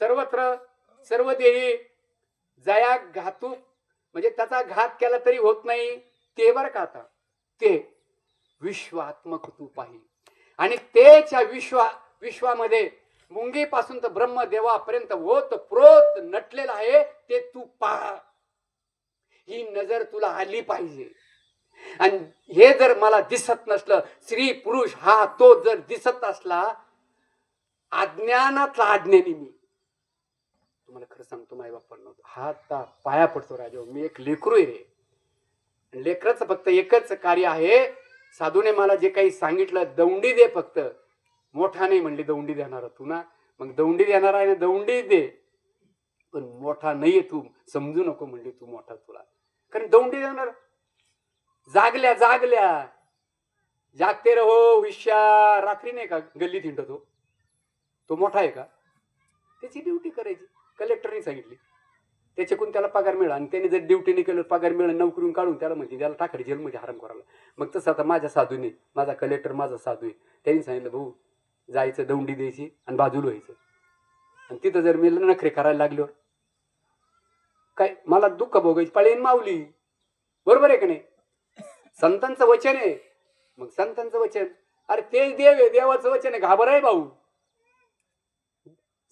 सर्वत्र सर्व देही जया घातू म्हणजे त्याचा घात केला तरी होत नाही ते बरं का. आता ते विश्वात्मक तू पाही. आणि तेच्या विश्वामध्ये मुंगीपासून तर ब्रह्मदेवापर्यंत ओत प्रोत नटलेला आहे ते तू पहा. ही नजर तुला आली पाहिजे. आणि हे जर मला दिसत नसलं, स्त्री पुरुष हा तो जर दिसत असला अज्ञानातला आज्ञेने, मी तुम्हाला खरं सांगतो मायबापांनो, हात पाया पडतो राजा. मी एक लेकरू आहे रे. लेकराचं फक्त एकच कार्य आहे. साधूने मला जे काही सांगितलं, दौंडी दे फक्त. मोठा नाही म्हणली दौंडी देणार तू ना, मग दौंडी देणार आहे ना, दौंडी दे, पण मोठा नाहीये तू, समजू नको म्हणली तू मोठा तुला. कारण दौंडी देणार. जागल्या जागल्या जागते रहो विश्या. रात्री नाही का गल्लीत हिंडतो तो मोठा आहे का? त्याची ड्युटी करायची. कलेक्टरने सांगितली त्याच्याकडून त्याला पगार मिळा. आणि त्याने जर ड्युटी नाही केलं पगार मिळेल, नोकरीहून काढून त्याला म्हणजे त्याला टाकायची जेलमध्ये हराम करायला. मग तसं आता माझ्या साधूने, माझा कलेक्टर माझा साधू आहे, त्यांनी सांगितलं भाऊ जायचं दौंडी द्यायची आणि बाजूला व्हायचं. आणि तिथं जर मी नखरे करायला लागलो काय मला दुःख भोगायची पाळीन माऊली. बरोबर आहे का नाही? संतांचं वचन आहे. मग संतांचं वचन, अरे तेच देव आहे, देवाचं वचन आहे. घाबर आहे भाऊ.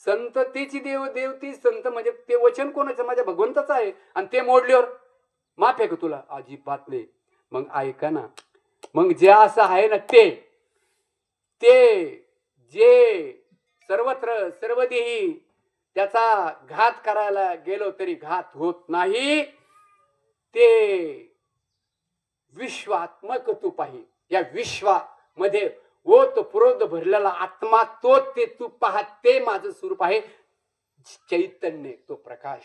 संत तेची देव, देव ती संत. म्हणजे ते वचन कोणाचं? माझ्या भगवंताचं आहे. आणि ते मोडल्यावर माफ आहे का तुला? अजिबात नाही. मग ऐका ना, मग जे असं आहे ना ते जे सर्वत्र सर्व देही त्याचा घात करायला गेलो तरी घात होत नाही. ते विश्वात्मक तू पाही. या विश्वामध्ये ओत प्रोत भरलेला आत्मा तो, ते तू पहा. ते माझं स्वरूप आहे. चैतन्य, तो प्रकाश,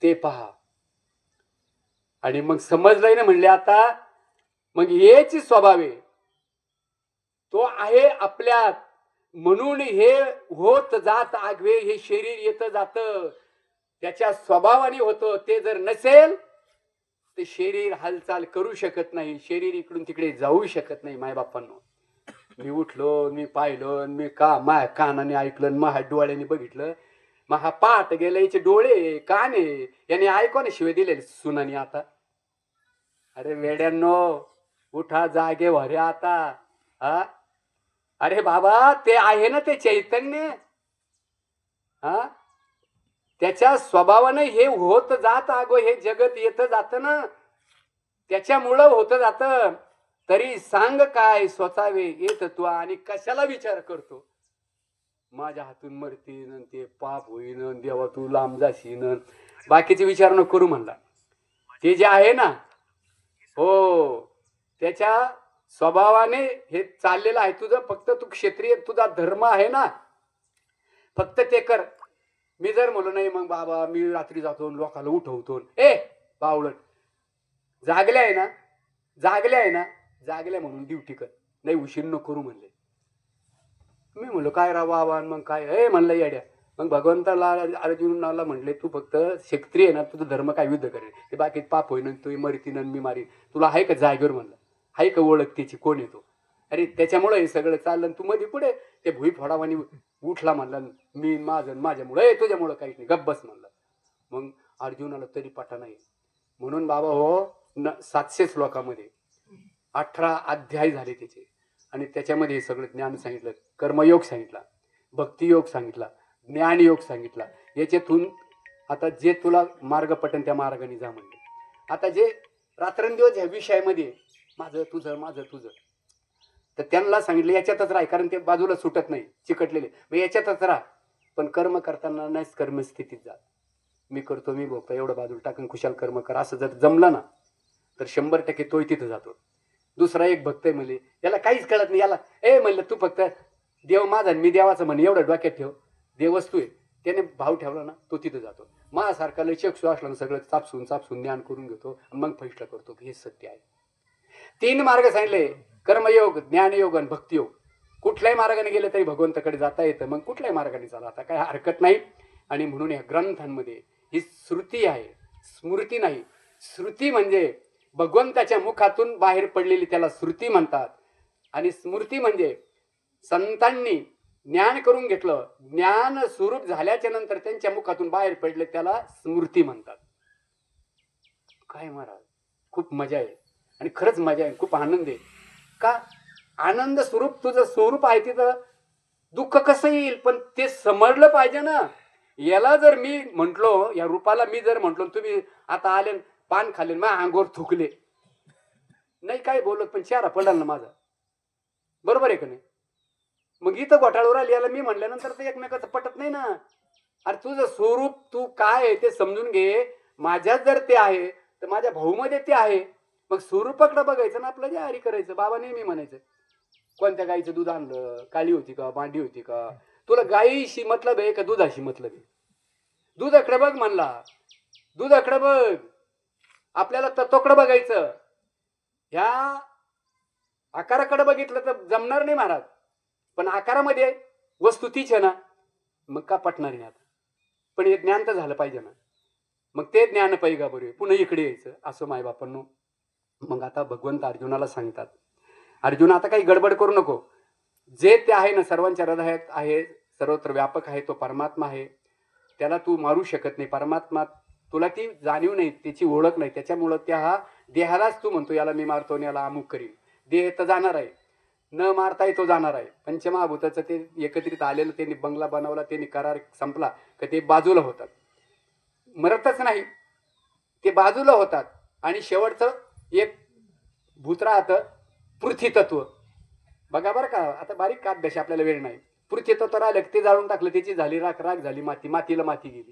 ते पहा. आणि मग समजलंय ना म्हणले आता. मग हेच स्वभाव आहे, तो आहे आपल्यात. म्हणून हे होत जात आगवे, हे शरीर येतं जात त्याच्या स्वभावाने होतं. ते जर नसेल ते शरीर हालचाल करू शकत नाही. शरीर इकडून तिकडे जाऊ शकत नाही. मायबापांनो, मी उठलो, मी पाहिलं, मी माझ्या कानाने ऐकलं, माझ्या डोळ्याने बघितलं. महा पाठ गेलं, याचे डोळे काने याने ऐकून शिवे दिले सुनानी. आता अरे वेड्यांनो उठा, जागे व्हा आता. हा अरे बाबा, ते आहे ना ते चैतन्य. हा त्याच्या स्वभावाने हे होत जात अगो, हे जगत येतं जात ना, त्याच्यामुळं होतं जात. तरी सांग काय स्वचावे येत तू, आणि कशाला विचार करतो? माझ्या हातून मरतीन, ते पाप होईन, देवा तू लांब जाशीन, बाकीचे विचार न करू म्हणला. ते जे आहे ना, हो त्याच्या स्वभावाने हे चाललेलं आहे तुझं. फक्त तू क्षत्रिय, तुझा धर्म आहे ना, फक्त ते कर. मी जर म्हणलो नाही, मग बाबा मी रात्री जातो लोकांना उठवतो. बावळट, जागल्या आहे ना, जागल्या आहे ना, जागल्या म्हणून ड्युटी कर, नाही उशीर न करू म्हणले. मी म्हणलो काय राव बाबा, मग काय म्हणलं येड्या, मग भगवंताला अर्जुनाला म्हणले तू फक्त क्षत्रिय आहे ना, तुझं धर्म काय युद्ध करेल, ते बाकी पाप होईन, तू मरतीन मी मारीन, तुला आहे का जागेवर म्हणलं, आहे का ओळख त्याची, कोण येतो? अरे त्याच्यामुळे हे सगळं चाललं, तू मध्ये पुढे ते भुई फोडावानी उठला म्हणलं, मी माझं माझ्यामुळे तुझ्यामुळं काहीच नाही, गप्प बस म्हणलं. मग अर्जुनाला तरी पटा नाही. म्हणून बाबा हो 700 श्लोकामध्ये 18 अध्याय झाले त्याचे, आणि त्याच्यामध्ये हे सगळं ज्ञान सांगितलं, कर्मयोग सांगितला, भक्तियोग सांगितला, ज्ञानयोग सांगितला. याच्यातून आता जे तुला मार्ग पटेल त्या मार्गाने जा म्हणले. आता जे रात्रंदिवस ह्या विषयामध्ये माझं तुझं माझं तुझं, तर त्यांना सांगितलं याच्यातच राह, कारण ते बाजूला सुटत नाही चिकटलेले, मग याच्यातच राह, पण कर्म करताना नाही कर्मस्थितीत जा. मी करतो मी भोगतो एवढं बाजूला टाकून खुशाल कर्म कर, असं जर जमलं ना तर 100% तोही तिथं जातो. दुसरा एक भक्त आहे म्हणले, याला काहीच कळत नाही, याला म्हणलं तू फक्त देव माझा मी देवाचं म्हणे एवढं डोक्यात ठेव, देव वस्तू आहे, त्याने भाव ठेवला ना तो तिथं जातो. माझ्यासारखा लचक्षु असला ना सगळं चापसून ज्ञान करून घेतो, मग फैसला करतो की हे सत्य आहे. 3 मार्ग सांगितले, कर्मयोग, ज्ञानयोग आणि भक्तियोग. कुठल्याही मार्गाने गेलं तरी भगवंताकडे जाता येतं, मग कुठल्याही मार्गाने चाला, आता काय हरकत नाही. आणि म्हणून या ग्रंथांमध्ये ही श्रुती आहे, स्मृती नाही. श्रुती म्हणजे भगवंताच्या मुखातून बाहेर पडलेली, त्याला श्रुती म्हणतात. आणि स्मृती म्हणजे संतांनी ज्ञान करून घेतलं, ज्ञान स्वरूप झाल्याच्या नंतर त्यांच्या मुखातून बाहेर पडले, त्याला स्मृती म्हणतात. काय महाराज, खूप मजा आहे, आणि खरंच मजा आहे, खूप आनंद आहे. का? आनंद स्वरूप तुझं स्वरूप आहे, तिथं दुःख कसं येईल, पण ते समजलं पाहिजे ना. याला जर मी म्हंटलो, या रूपाला मी जर म्हंटलो, तुम्ही आता आले पान खाल्ले, मग अंगोर थुकले नाही, काय बोलत, पण चेहरा पडला ना माझा, बरोबर आहे का नाही? मग इथं घोटाळवर आली, याला मी म्हणल्यानंतर ते एकमेकाचं पटत नाही ना. अरे तुझं स्वरूप तू काय आहे ते समजून घे. माझ्यात जर ते आहे तर माझ्या भाऊमध्ये ते आहे, मग स्वरूपाकडे बघायचं ना, आपलं जारी करायचं. बाबा नेहमी म्हणायचं, कोणत्या गाईचं दूध आणलं, काळी होती का मांडी होती का, तुला गाईशी मतलब आहे का दुधाशी मतलब आहे? दुधाकडे बघ म्हणला, दुधाकडे बघ. आपल्याला तत्वाकडे बघायचं. ह्या आकाराकडे बघितलं तर जमणार नाही महाराज, पण आकारामध्ये वस्तू तीच आहे ना, मग का पटणार नाही आता? पण हे ज्ञान तर झालं पाहिजे ना. मग ते ज्ञान पैगा बरोबर पुन्हा इकडे यायचं, असं मायबापांनो. मग आता भगवंत अर्जुनाला सांगतात, अर्जुन आता काही गडबड करू नको, जे ते आहे ना सर्वांच्या हृदयात आहे, सर्वत्र व्यापक आहे, तो परमात्मा आहे, त्याला तू मारू शकत नाही. परमात्मा तुला ती जाणीव नाही, त्याची ओळख नाही, त्याच्यामुळं त्या देहालाच तू म्हणतो याला मी मारतो आणि याला अमुक करीन. देह तर जाणार आहे, न मारताही तो जाणार आहे. पंचमहाभूताचं ते एकत्रित आलेलं, त्यांनी बंगला बनवला, त्यांनी करार संपला का ते बाजूला होतात, मरतच नाही, ते बाजूला होतात. आणि शेवटचं एक भूत राहतं, पृथ्वी तत्व. बघा बरं का, आता बारीक कागदाशी आपल्याला वेळ नाही. पृथ्वी तत्व राहिलं ते जाळून टाकलं, त्याची झाली राख, राख झाली माती, मातीला माती गेली.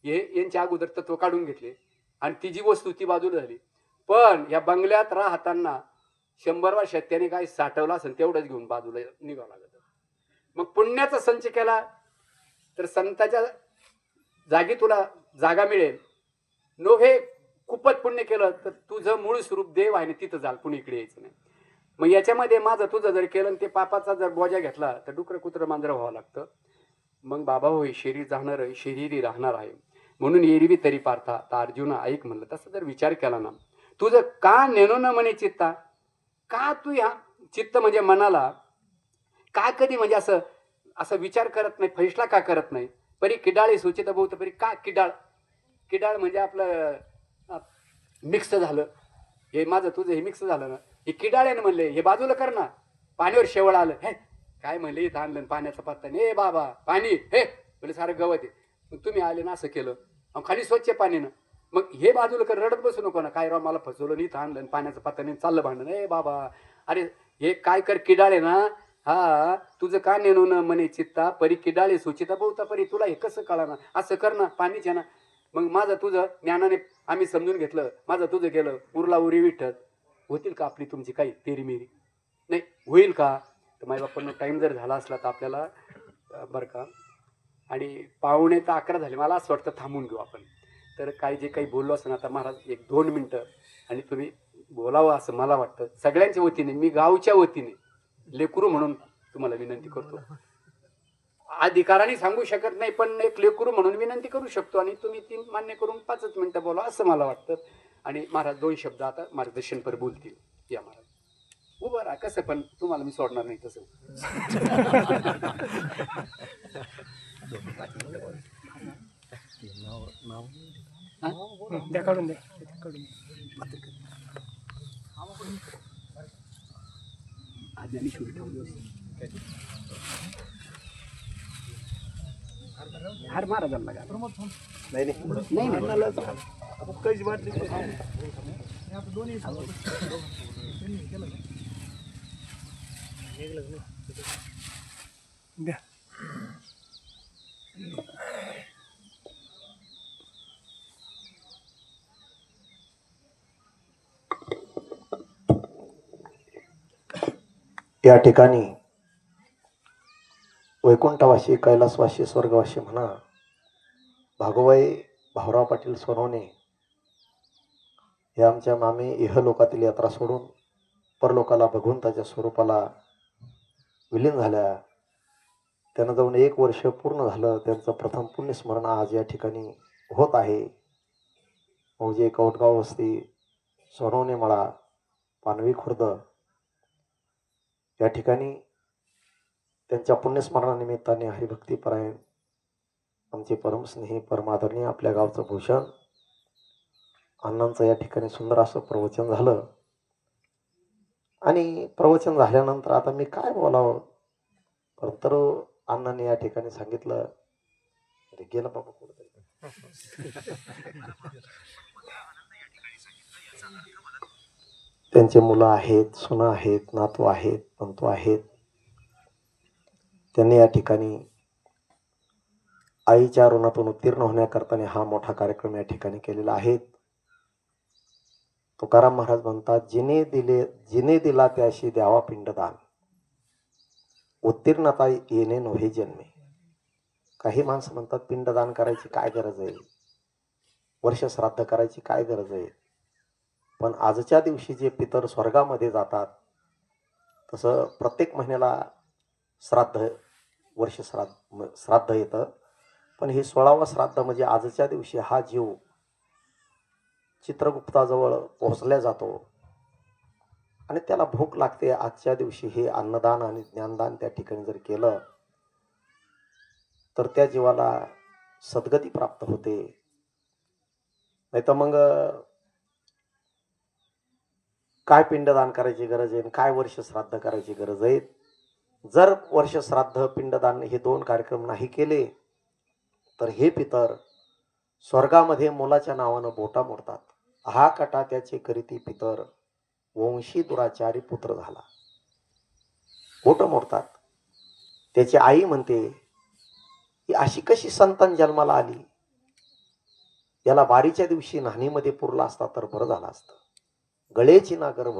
हे यांच्या अगोदर तत्व काढून घेतले आणि ती जी वस्तू ती बाजूला झाली. पण या बंगल्यात राहताना 100 वर्षात त्याने काय साठवलं असेल तेवढंच घेऊन बाजूला निघावं लागत. मग पुण्याचा संच केला तर संताच्या जागी तुला जागा मिळेल. नोहे खूपच पुण्य केलं तर तुझं मूळ स्वरूप देव आहे ना, तिथं जाल, पुणे इकडे यायचं नाही. मग याच्यामध्ये माझं तुझं जर केलं आणि ते पापाचा जर बोजा घेतला तर डुकर कुत्र मांजर व्हावं लागतं. मग बाबा होय, शरीर जाणार आहे, शरीरी राहणार आहे, म्हणून एरवी तरी पार्था. तर अर्जुना ऐक म्हणलं, तसं जर विचार केला ना, तुझं का नेनो न म्हणे चित्ता, का तू या चित्त म्हणजे मनाला का कधी म्हणजे असं असं विचार करत नाही, फैसला का करत नाही? परी किडाळी सूचित बहुत, परी का किडाळ, किडाळ म्हणजे आपलं मिक्स झालं, हे माझं तुझं हे मिक्स झालं ना, हे किडाळ्यानं म्हणले हे बाजूला कर ना. पाणीवर शेवळ आलं, हे काय म्हणले इथं आणलं पाण्याचा पत्ता नाही, बाबा पाणी हे म्हणजे सारं गवत आहे. मग तुम्ही आले ना असं केलं, खाली स्वच्छ पाणीनं, मग हे बाजूला कर, रडत बसू नको ना, काय राव मला फसवलं, इथं आणलं पाण्याचा पत्ता नाही, चाललं भांडण. ए बाबा, अरे हे काय कर, किडाळे ना, हा तुझं का नेणू न म्हणे चित्ता, परी किडाळे सुचिता बहुता, परी तुला हे कसं कळा ना, असं कर ना, पाणीच आहे ना. मग माझं तुझं ज्ञानाने आम्ही समजून घेतलं, माझं तुझं केलं, उरला उरी विठ्ठल. होतील का आपली तुमची काही तेरी मेरी? नाही होईल का? तर माझ्या बाप्पांना टाईम जर झाला असला तर आपल्याला बरं का, आणि 11:45 झाले, मला असं वाटतं थांबून घेऊ आपण. तर काय जे काही बोललो असं ना, आता महाराज 1-2 मिनटं आणि तुम्ही बोलावं असं मला वाटतं. सगळ्यांच्या वतीने, मी गावच्या वतीने लेकरू म्हणून तुम्हाला विनंती करतो. अधिकाराने सांगू शकत नाही, पण एक लेकरू म्हणून विनंती करू शकतो आणि तुम्ही ती मान्य करून 5च मिनिटं बोला असं मला वाटतं. आणि महाराज 2 शब्द आता मार्गदर्शनपर बोलतील. या महाराज उभं राहा, कसं पण तुम्हाला मी सोडणार नाही तसं. द्या काढून द्या. आज्ञानी शिवी ठेवली हार महाराजांना लागा. नाही नाही कशी वाटली द्या. या ठिकाणी वैकुंठवासी, कैलासवासी, स्वर्गवासी म्हणा भागोबाई भाऊराव पाटील सोनवणे हे आमच्या मामी इहलोकातील यात्रा सोडून परलोकाला भगवंताच्या स्वरूपाला विलीन झाल्या. त्यांना जाऊन 1 वर्ष पूर्ण झालं. त्यांचं प्रथम पुण्यस्मरण आज या ठिकाणी होत आहे. मौजे कवटगाव वस्ती, सोनवणे मळा, पानवी खुर्द या ठिकाणी त्यांच्या पुण्यस्मरणानिमित्ताने हरिभक्तीपरायण आमचे परमस्नेही परमादरणीय आपल्या गावचं भूषण अण्णांचं या ठिकाणी सुंदर असं प्रवचन झालं. आणि प्रवचन झाल्यानंतर आता मी काय बोलावं, तर अण्णांनी या ठिकाणी सांगितलं, अरे गेलं बाबा कुठेतरी. त्यांचे मुलं आहेत, सुना आहेत, नातू आहेत, पंतू आहेत. त्यांनी या ठिकाणी आईच्या ऋणातून उत्तीर्ण होण्याकरता हा मोठा कार्यक्रम या ठिकाणी केलेला आहे. तुकाराम महाराज म्हणतात, जिने दिला त्याशी द्यावा पिंडदान, उत्तीर्णता येणे नव्हे जन्मे. काही माणसं म्हणतात पिंडदान करायची काय गरज आहे, वर्ष श्राद्ध करायची काय गरज आहे. पण आजच्या दिवशी जे पितर स्वर्गामध्ये जातात तसं प्रत्येक महिन्याला श्राद्ध, वर्ष श्राद्ध येतं. पण हे 16वं श्राद्ध म्हणजे आजच्या दिवशी हा जीव चित्रगुप्ताजवळ पोहोचल्या जातो आणि त्याला भूक लागते. आजच्या दिवशी हे अन्नदान आणि ज्ञानदान त्या ठिकाणी जर केलं तर त्या जीवाला सद्गती प्राप्त होते. नाही तर मग काय पिंडदान करायची गरज आहे, काय वर्ष श्राद्ध करायची गरज आहे. जर वर्ष श्राद्ध पिंडदान हे 2 कार्यक्रम नाही केले तर हे पितर स्वर्गामध्ये मुलाच्या नावानं बोटा मोडतात. हा कटा त्याचे करीती पितर, वंशी दुराचारी पुत्र झाला. बोट मोडतात. त्याची आई म्हणते ही अशी कशी संतान जन्माला आली, याला बारीच्या दिवशी न्हाणीमध्ये पुरला असता तर बरं झालं असतं. गळेची ना गर्भ,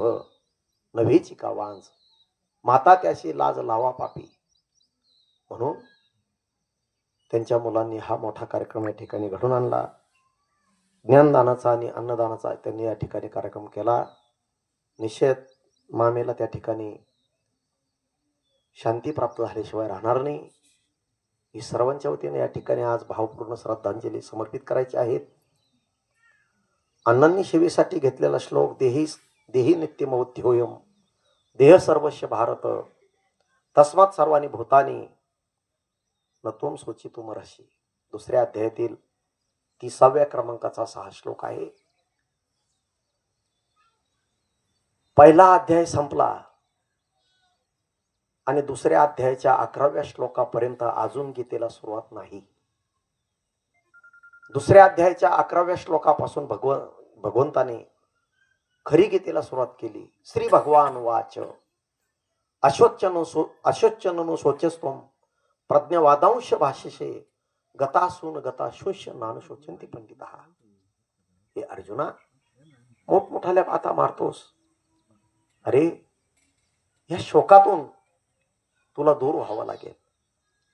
नव्हेची का वांज, माता त्याशी लाज लावा पापी. म्हणून त्यांच्या मुलांनी हा मोठा कार्यक्रम या ठिकाणी घडून आणला. ज्ञानदानाचा आणि अन्नदानाचा त्यांनी या ठिकाणी कार्यक्रम केला. निश्चित मामेला त्या ठिकाणी शांती प्राप्त झाल्याशिवाय राहणार नाही. ही सर्वांच्या वतीने या ठिकाणी आज भावपूर्ण श्रद्धांजली समर्पित करायची आहेत. अण्णांनी सेवेसाठी घेतलेला श्लोक, देही नित्यमौद्योयम देह सर्वस्व भारत तस्मात सर्वांनी भूतानी न त्वं शोचितुम अर्हसि, 2ऱ्या अध्यायातील 30व्या क्रमांकाचा 6 श्लोक आहे. पहिला अध्याय संपला आणि 2ऱ्या अध्यायाच्या 11व्या श्लोकापर्यंत अजून गीतेला सुरुवात नाही. 2ऱ्या अध्यायाच्या 11व्या श्लोकापासून भगवंताने खरी गीतेला सुरुवात केली. श्री भगवान वाच अशोचनो शोचस्त्वं प्रज्ञवादांश भाष्यसे गतासून गताशोष्य नान शोचंती पंडिता. हे अर्जुना, मोठमोठाल्या बाता मारतोस. अरे या शोकातून तुला दूर व्हावं लागेल.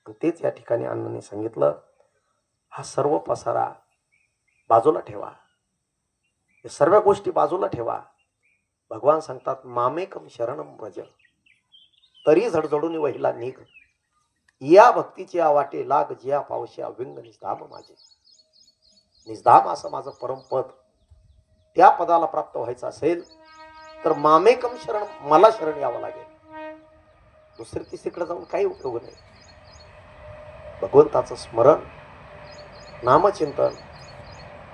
आणि तेच या ठिकाणी अण्णांनी सांगितलं, हा सर्व पसारा बाजूला ठेवा, या सर्व गोष्टी बाजूला ठेवा. भगवान सांगतात, मामेकम शरणम व्रज, तरी झडझडून वहिला निघ. या भक्तीची वाटे लाग जिया पावशी अव्यंग निजधाम माझे. निजधाम असं माझं परमपद, त्या पदाला प्राप्त व्हायचं असेल तर मामेकम शरण, मला शरण यावं लागेल. दुसरी तिसरीकडे जाऊन काही उपयोग नाही. भगवंताचं स्मरण, नामचिंतन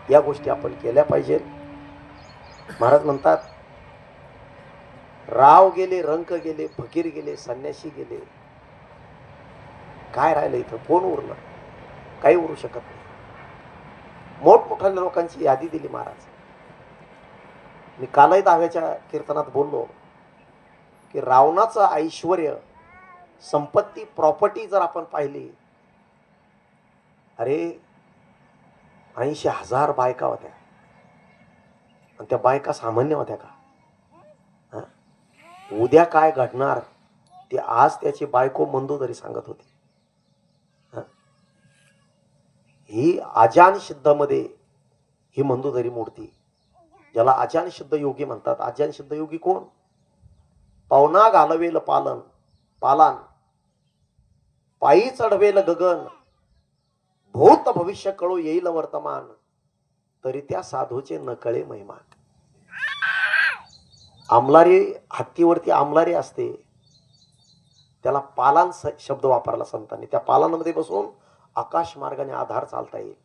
या गोष्टी आपण केल्या पाहिजेत. महाराज म्हणतात, राव गेले, रंक गेले, फकीर गेले, संन्यासी गेले, काय राहिलं इथं? कोण उरलं? काही उरू शकत नाही. मोठमोठ्या लोकांची यादी दिली महाराज. मी कालही दहाव्याच्या कीर्तनात बोललो की रावणाचं ऐश्वर, संपत्ती, प्रॉपर्टी जर आपण पाहिली, अरे 80,000 बायका होत्या आणि त्या बायका सामान्य होत्या का? उद्या काय घडणार ते आज त्याची बायको मंदोदरी सांगत होती. ही आजान सिद्धमध्ये ही मंदोदरी मूर्ती, ज्याला आजान सिद्ध योगी म्हणतात. आजान सिद्ध योगी कोण? पावना घालवेल पालन पालान, पायी चढवेल गगन, भूत भविष्य कळू येईल वर्तमान, तरी त्या साधूचे नकळे महिमान. आमलारी, हत्तीवरती आमलारी असते, त्याला पालान शब्द वापरला संतांनी. त्या पालांमध्ये बसून आकाश मार्गाने आधार चालता येईल.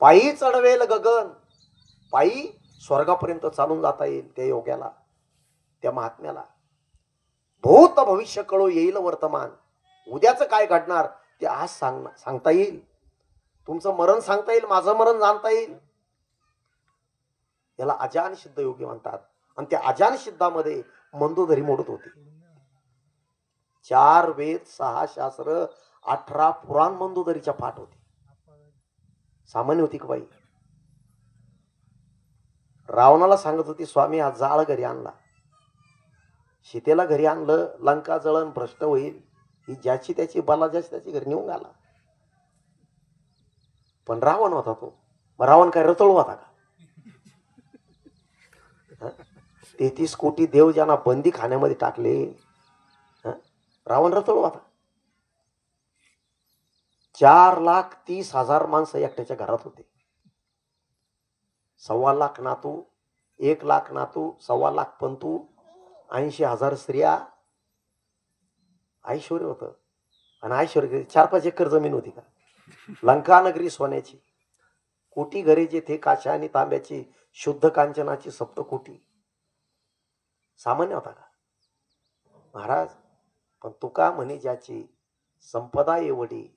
पायी चढवेल गगन, पायी स्वर्गापर्यंत चालून जाता येईल त्या योग्याला, त्या महात्म्याला. भूत भविष्य कळू येईल वर्तमान, उद्याचं काय घडणार ते आज सांगता येईल. तुमचं मरण सांगता येईल, माझं मरण जाणता येईल. याला अजान सिद्ध योगी म्हणतात. आणि त्या अजान सिद्धामध्ये मंदोदरी मोडत होती. 4 वेद, 6 शास्त्र, 18 पुराण मंदोदरीच्या पाठ होती. सामान्य होती का बाई? रावणाला सांगत होती, स्वामी हा जाळ घरी आणला, सीतेला घरी आणलं, लंका जळण भ्रष्ट होईल, ही ज्याची त्याची बला ज्याची त्याची घरी नेऊन आला. पण रावण होता तो. मग रावण काय रतळू होता का? 33 कोटी देव ज्यांना बंदी खाण्यामध्ये टाकले, रावण रतळू होता? 4,30,000 माणसं एकट्याच्या घरात होते. 1,25,000 नातू, 1,00,000 नातू, 1,25,000 पंतू, 80,000 स्त्रिया. ऐश्वर्य होतं. आणि ऐश्वर्य 4-5 एकर जमीन होती का? लंका नगरी सोन्याची, कोटी घरे जेथे काशा आणि तांब्याची, शुद्ध कांचनाची सप्तकोटी. सामान्य होता का महाराज? पण तुका म्हणे ज्याची संपदा एवढी.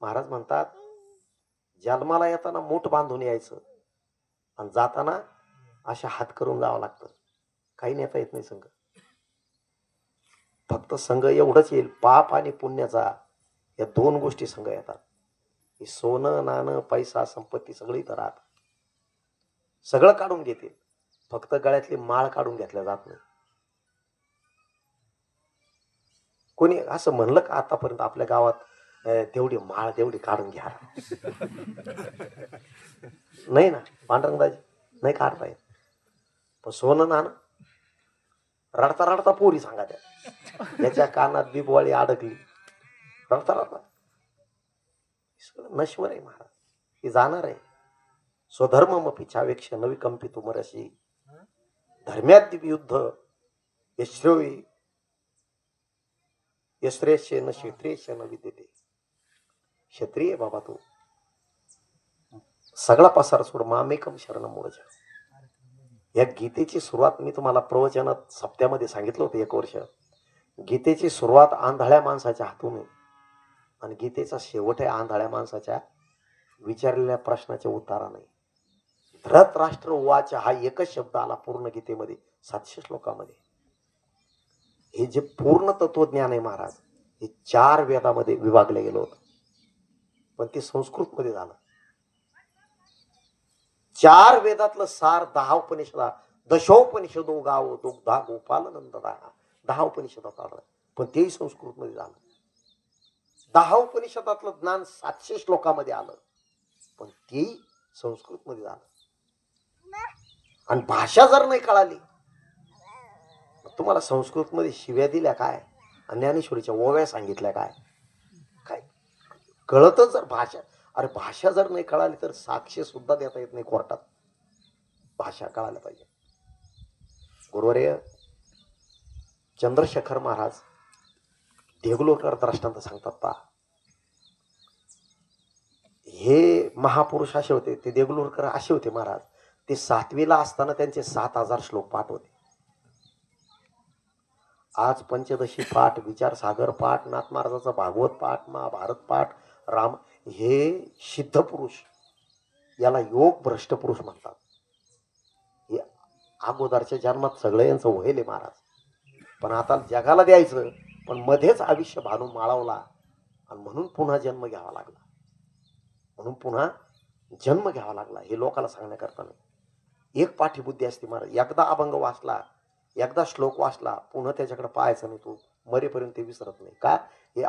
महाराज म्हणतात, जन्माला येताना मूठ बांधून यायचं आणि जाताना अशा हात करून जावं लागतं. काही नेता येत नाही संघ. फक्त संघ एवढंच येईल, पाप आणि पुण्याचा, या 2 गोष्टी संघ येतात. ही सोनं नाणं पैसा संपत्ती सगळी तर राहत, सगळं काढून घेतील, फक्त गळ्यातली माळ काढून घेतल्या जात नाही. कोणी असं म्हणलं का आतापर्यंत आपल्या गावात, तेवढी माळ तेवढी काढून घ्या? नाही ना पांडुरंगदाजी, नाही काढता येत. पण सोनं नाणं रडता रडता पोरी सांगा त्या, याच्या कानात बिबवाळी अडकली, रडता रडता. नश्वर आहे महाराज, ही जाणार आहे. स्वधर्म मपिछावेक्ष नवी कंपित उमरशी, धर्म्याद्य युद्ध यश्रोई यश्रेष्य न क्षेत्रेश न विद्यते. क्षत्रिय बाबा तू सगळा पसार सोड, मामेकम शरण मोरजा. या गीतेची सुरुवात मी तुम्हाला प्रवचनात सप्त्यामध्ये सांगितलं होतं. 1 वर्ष गीतेची सुरुवात आंधळ्या माणसाच्या हातून आहे आणि गीतेचा शेवट आहे आंधळ्या माणसाच्या विचारलेल्या प्रश्नाच्या उत्तराने. धृतराष्ट्र उवाच हा एकच शब्द आला पूर्ण गीतेमध्ये 700 श्लोकामध्ये. हे जे पूर्ण तत्वज्ञान आहे महाराज, हे 4 वेदामध्ये विभागलं गेलं होतं, पण ते संस्कृत मध्ये झालं. 4 वेदातलं सार 10 उपनिषदा, दशोपनिषदो गाव दुग्धा गोपाल नंददा, 10 उपनिषदात आलं, पण तेही संस्कृत मध्ये झालं. 10 उपनिषदातलं ज्ञान 700 श्लोकामध्ये आलं, पण तेही संस्कृत मध्ये झालं. आणि भाषा जर नाही कळाली, तुम्हाला संस्कृत मध्ये शिव्या दिल्या काय? आणि ज्ञानेश्वरीच्या ओव्या सांगितल्या काय काय कळतच जर भाषा, अरे भाषा जर नाही कळाली तर साक्ष सुद्धा देता येत नाही कोर्टात. भाषा कळायला पाहिजे. गुरुवर्य चंद्रशेखर महाराज देगलूरकर दृष्टांत सांगतात पहा. हे महापुरुष असे होते, ते देगलूरकर असे होते महाराज, ते 7वीला असताना त्यांचे 7,000 श्लोक पाठ होते. आज पंचदशी पाठ, विचारसागर पाठ, नाथ महाराजाचा भागवत पाठ, महाभारत पाठ, राम, हे सिद्ध पुरुष, याला योग भ्रष्ट पुरुष म्हणतात. हे अगोदरच्या जन्मात सगळं यांचं व्हायले महाराज, पण आता जगाला द्यायचं, पण मध्येच आयुष्य भानून माळवला आणि म्हणून पुन्हा जन्म घ्यावा लागला. म्हणून पुन्हा जन्म घ्यावा लागला. हे लोकांना सांगण्याकरता नाही. एक पाठीबुद्धी असते महाराज. एकदा अभंग वाचला, एकदा श्लोक वाचला, पुन्हा त्याच्याकडे पाहायचं नाही, तू मरेपर्यंत ते विसरत नाही. का हे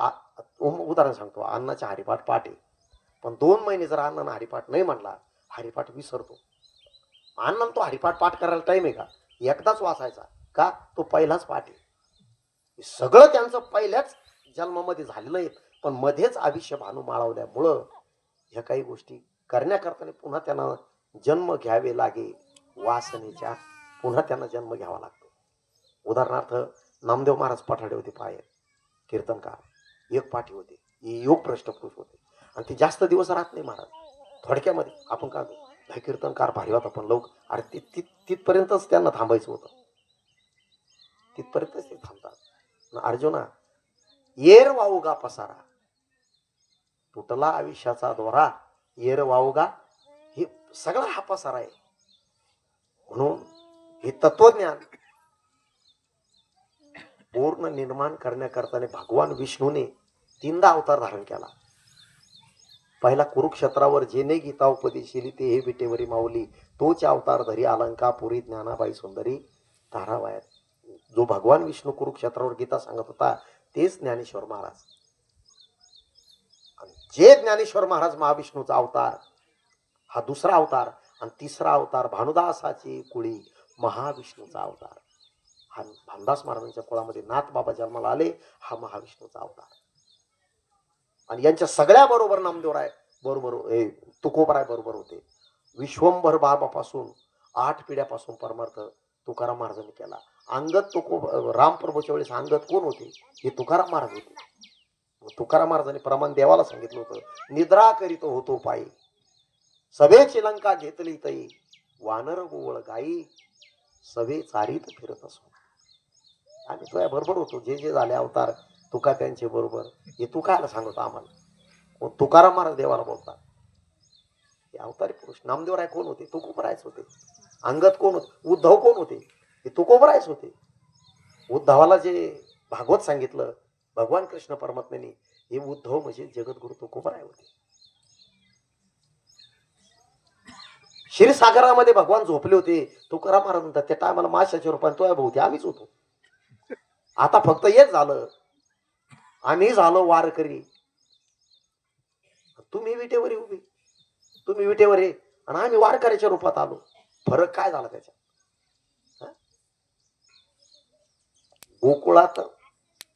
उदाहरण सांगतो. अण्णाचा हरिपाठ पाठ आहे, पण 2 महिने जर अण्णानं हरिपाठ नाही म्हणला, हरिपाठ विसरतो. अण्णानं तो हरिपाठ पाठ करायला टाइम आहे का? एकदाच वाचायचा. का? तो पहिलाच पाठ आहे. सगळं त्यांचं पहिल्याच जन्मामध्ये झालेलं आहे, पण मध्येच आयुष्य भानू माळवल्यामुळं ह्या काही गोष्टी करण्याकरता पुन्हा त्यांना जन्म घ्यावे लागे. वासनेच्या पुन्हा त्यांना जन्म घ्यावा लागतो. उदाहरणार्थ नामदेव महाराज पठाडे होते, पाय कीर्तनकार, एक पाठी होते, योग भ्रष्ट पुरुष होते, आणि ते जास्त दिवस राहत नाही महाराज. थोडक्यामध्ये आपण का भाई कीर्तनकार भारी होता, पण लोक अरे तिथपर्यंतच त्यांना थांबायचं होतं, तिथपर्यंतच ते थांबतात. अर्जुना, येर वाऊगा पसारा, तुटला आयुष्याचा दोरा, येर वाऊगा, हे सगळा हा पसारा आहे. म्हणून हे तत्वज्ञान पूर्ण निर्माण करण्याकरता भगवान विष्णूने 3दा अवतार धारण केला. पहिला कुरुक्षेत्रावर जेने गीता उपदेशिली ते हे विटेवरी माऊली, तोच अवतार धरी अलंकापुरी ज्ञानाबाई सुंदरी तारावायात. जो भगवान विष्णू कुरुक्षेत्रावर गीता सांगत होता तेच ज्ञानेश्वर महाराज. जे ज्ञानेश्वर महाराज महाविष्णूचा अवतार, हा दुसरा अवतार, आणि तिसरा अवतार भानुदासाची कुळी महाविष्णूचा अवतार. हा भानुदास महाराजांच्या कुळामध्ये नाथ बाबा जन्माला आले, हा महाविष्णूचा अवतार. आणि यांच्या सगळ्या बरोबर नामदेवराय बरोबर, तुकोबराय बरोबर होते. विश्वंभर बाबापासून 8 पिढ्यापासून परमार्थ तुकाराम महाराजांनी केला. अंगत रामप्रभूच्या वेळेस अंगत कोण होते? हे तुकाराम महाराज होते. तुकाराम महाराजांनी प्रमाण देवाला सांगितलं होतं, निद्रा करीत होतो पायी, सभेची लंका घेतली तई, वानर गोवळ गाई, सभे चारीत फिरत असो. आम्ही तुझ्या बरोबर होतो, जे जे झाले अवतार तुका त्यांचे बरोबर. हे तू कायला सांगतो आम्हाला? तुकाराम महाराज देवाला बोलतात. हे अवतारी पुरुष. नामदेवराय कोण होते? तुकोबरायच होते. अंगत कोण होते? उद्धव कोण होते? हे तुकोबरायच होते. उद्धवाला जे भागवत सांगितलं भगवान कृष्ण परमात्म्याने, हे उद्धव म्हणजे जगद्गुरु तुकोबराय होते. क्षीरसागरामध्ये भगवान झोपले होते. तुकाराम महाराज म्हणतात त्या टायमाला माशाच्या रूपाने तो भोवती आम्हीच होतो. आता फक्त हेच झालं, आम्ही झालो वारकरी, तुम्ही विटेवर उभी, तुम्ही विटेवर आहे आणि आम्ही वारकऱ्याच्या रूपात आलो. फरक काय झाला त्याच्या? गोकुळात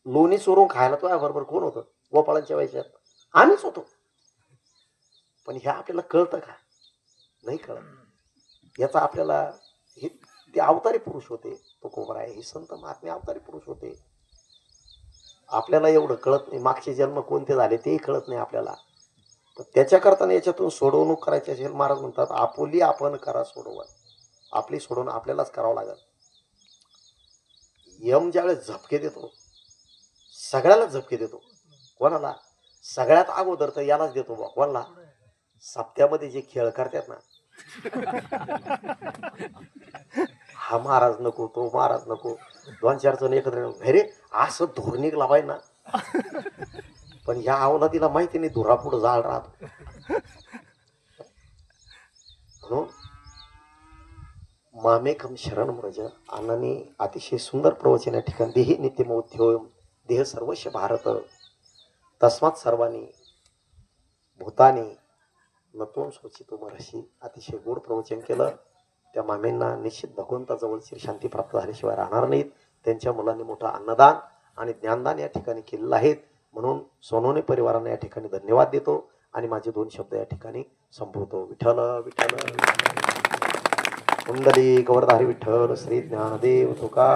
लोणी चोरून खायला तो बरोबर कोण होतं? गोपाळांच्या वयाच्यात आम्हीच होतो. पण हे आपल्याला कळतं का? नाही कळत. याचा आपल्याला हे ते अवतारी पुरुष होते. तुकोबराय हे संत महात्मे अवतारी पुरुष होते. आपल्याला एवढं कळत नाही. मागचे जन्म कोणते झाले तेही कळत नाही आपल्याला. त्याच्याकरता याच्यातून सोडवणूक करायची असेल, महाराज म्हणतात आपुली आपण करा सोडवण. आपली सोडवणूक आपल्यालाच करावं लागेल. यम ज्यावेळेस झपके देतो, सगळ्यालाच झपके देतो. कोणाला? सगळ्यात अगोदर तर यालाच देतो बा. कोणाला? सप्त्यामध्ये जे खेळ करतात ना, हा महाराज नको, तो महाराज नको, 2-4 जण एकत्र रे असं धोर निघला पाहिजे ना. पण ह्या अवलादीला माहिती नाही धुरा पुढे जाळ राहतो. म्हणून मामेकम शरण व्रज. अण्णांनी अतिशय सुंदर प्रवचन या ठिकाणी, देही नित्यमोध्योम देह सर्वस्व भारत तस्मात सर्वांनी भूतानी नतोन सोचितो महर्षी. अतिशय गोड प्रवचन केलं. त्या मामेंना निश्चित भगवंताजवळ शांती प्राप्त झाल्याशिवाय राहणार नाहीत. त्यांच्या मुलांनी मोठं अन्नदान आणि ज्ञानदान या ठिकाणी केलेलं आहेत. म्हणून सोनवणे परिवारांना या ठिकाणी धन्यवाद देतो आणि माझे 2 शब्द या ठिकाणी संपवतो. विठ्ठल विठ्ठल कुंडली गौरधारी विठ्ठल श्री ज्ञानदेव तुका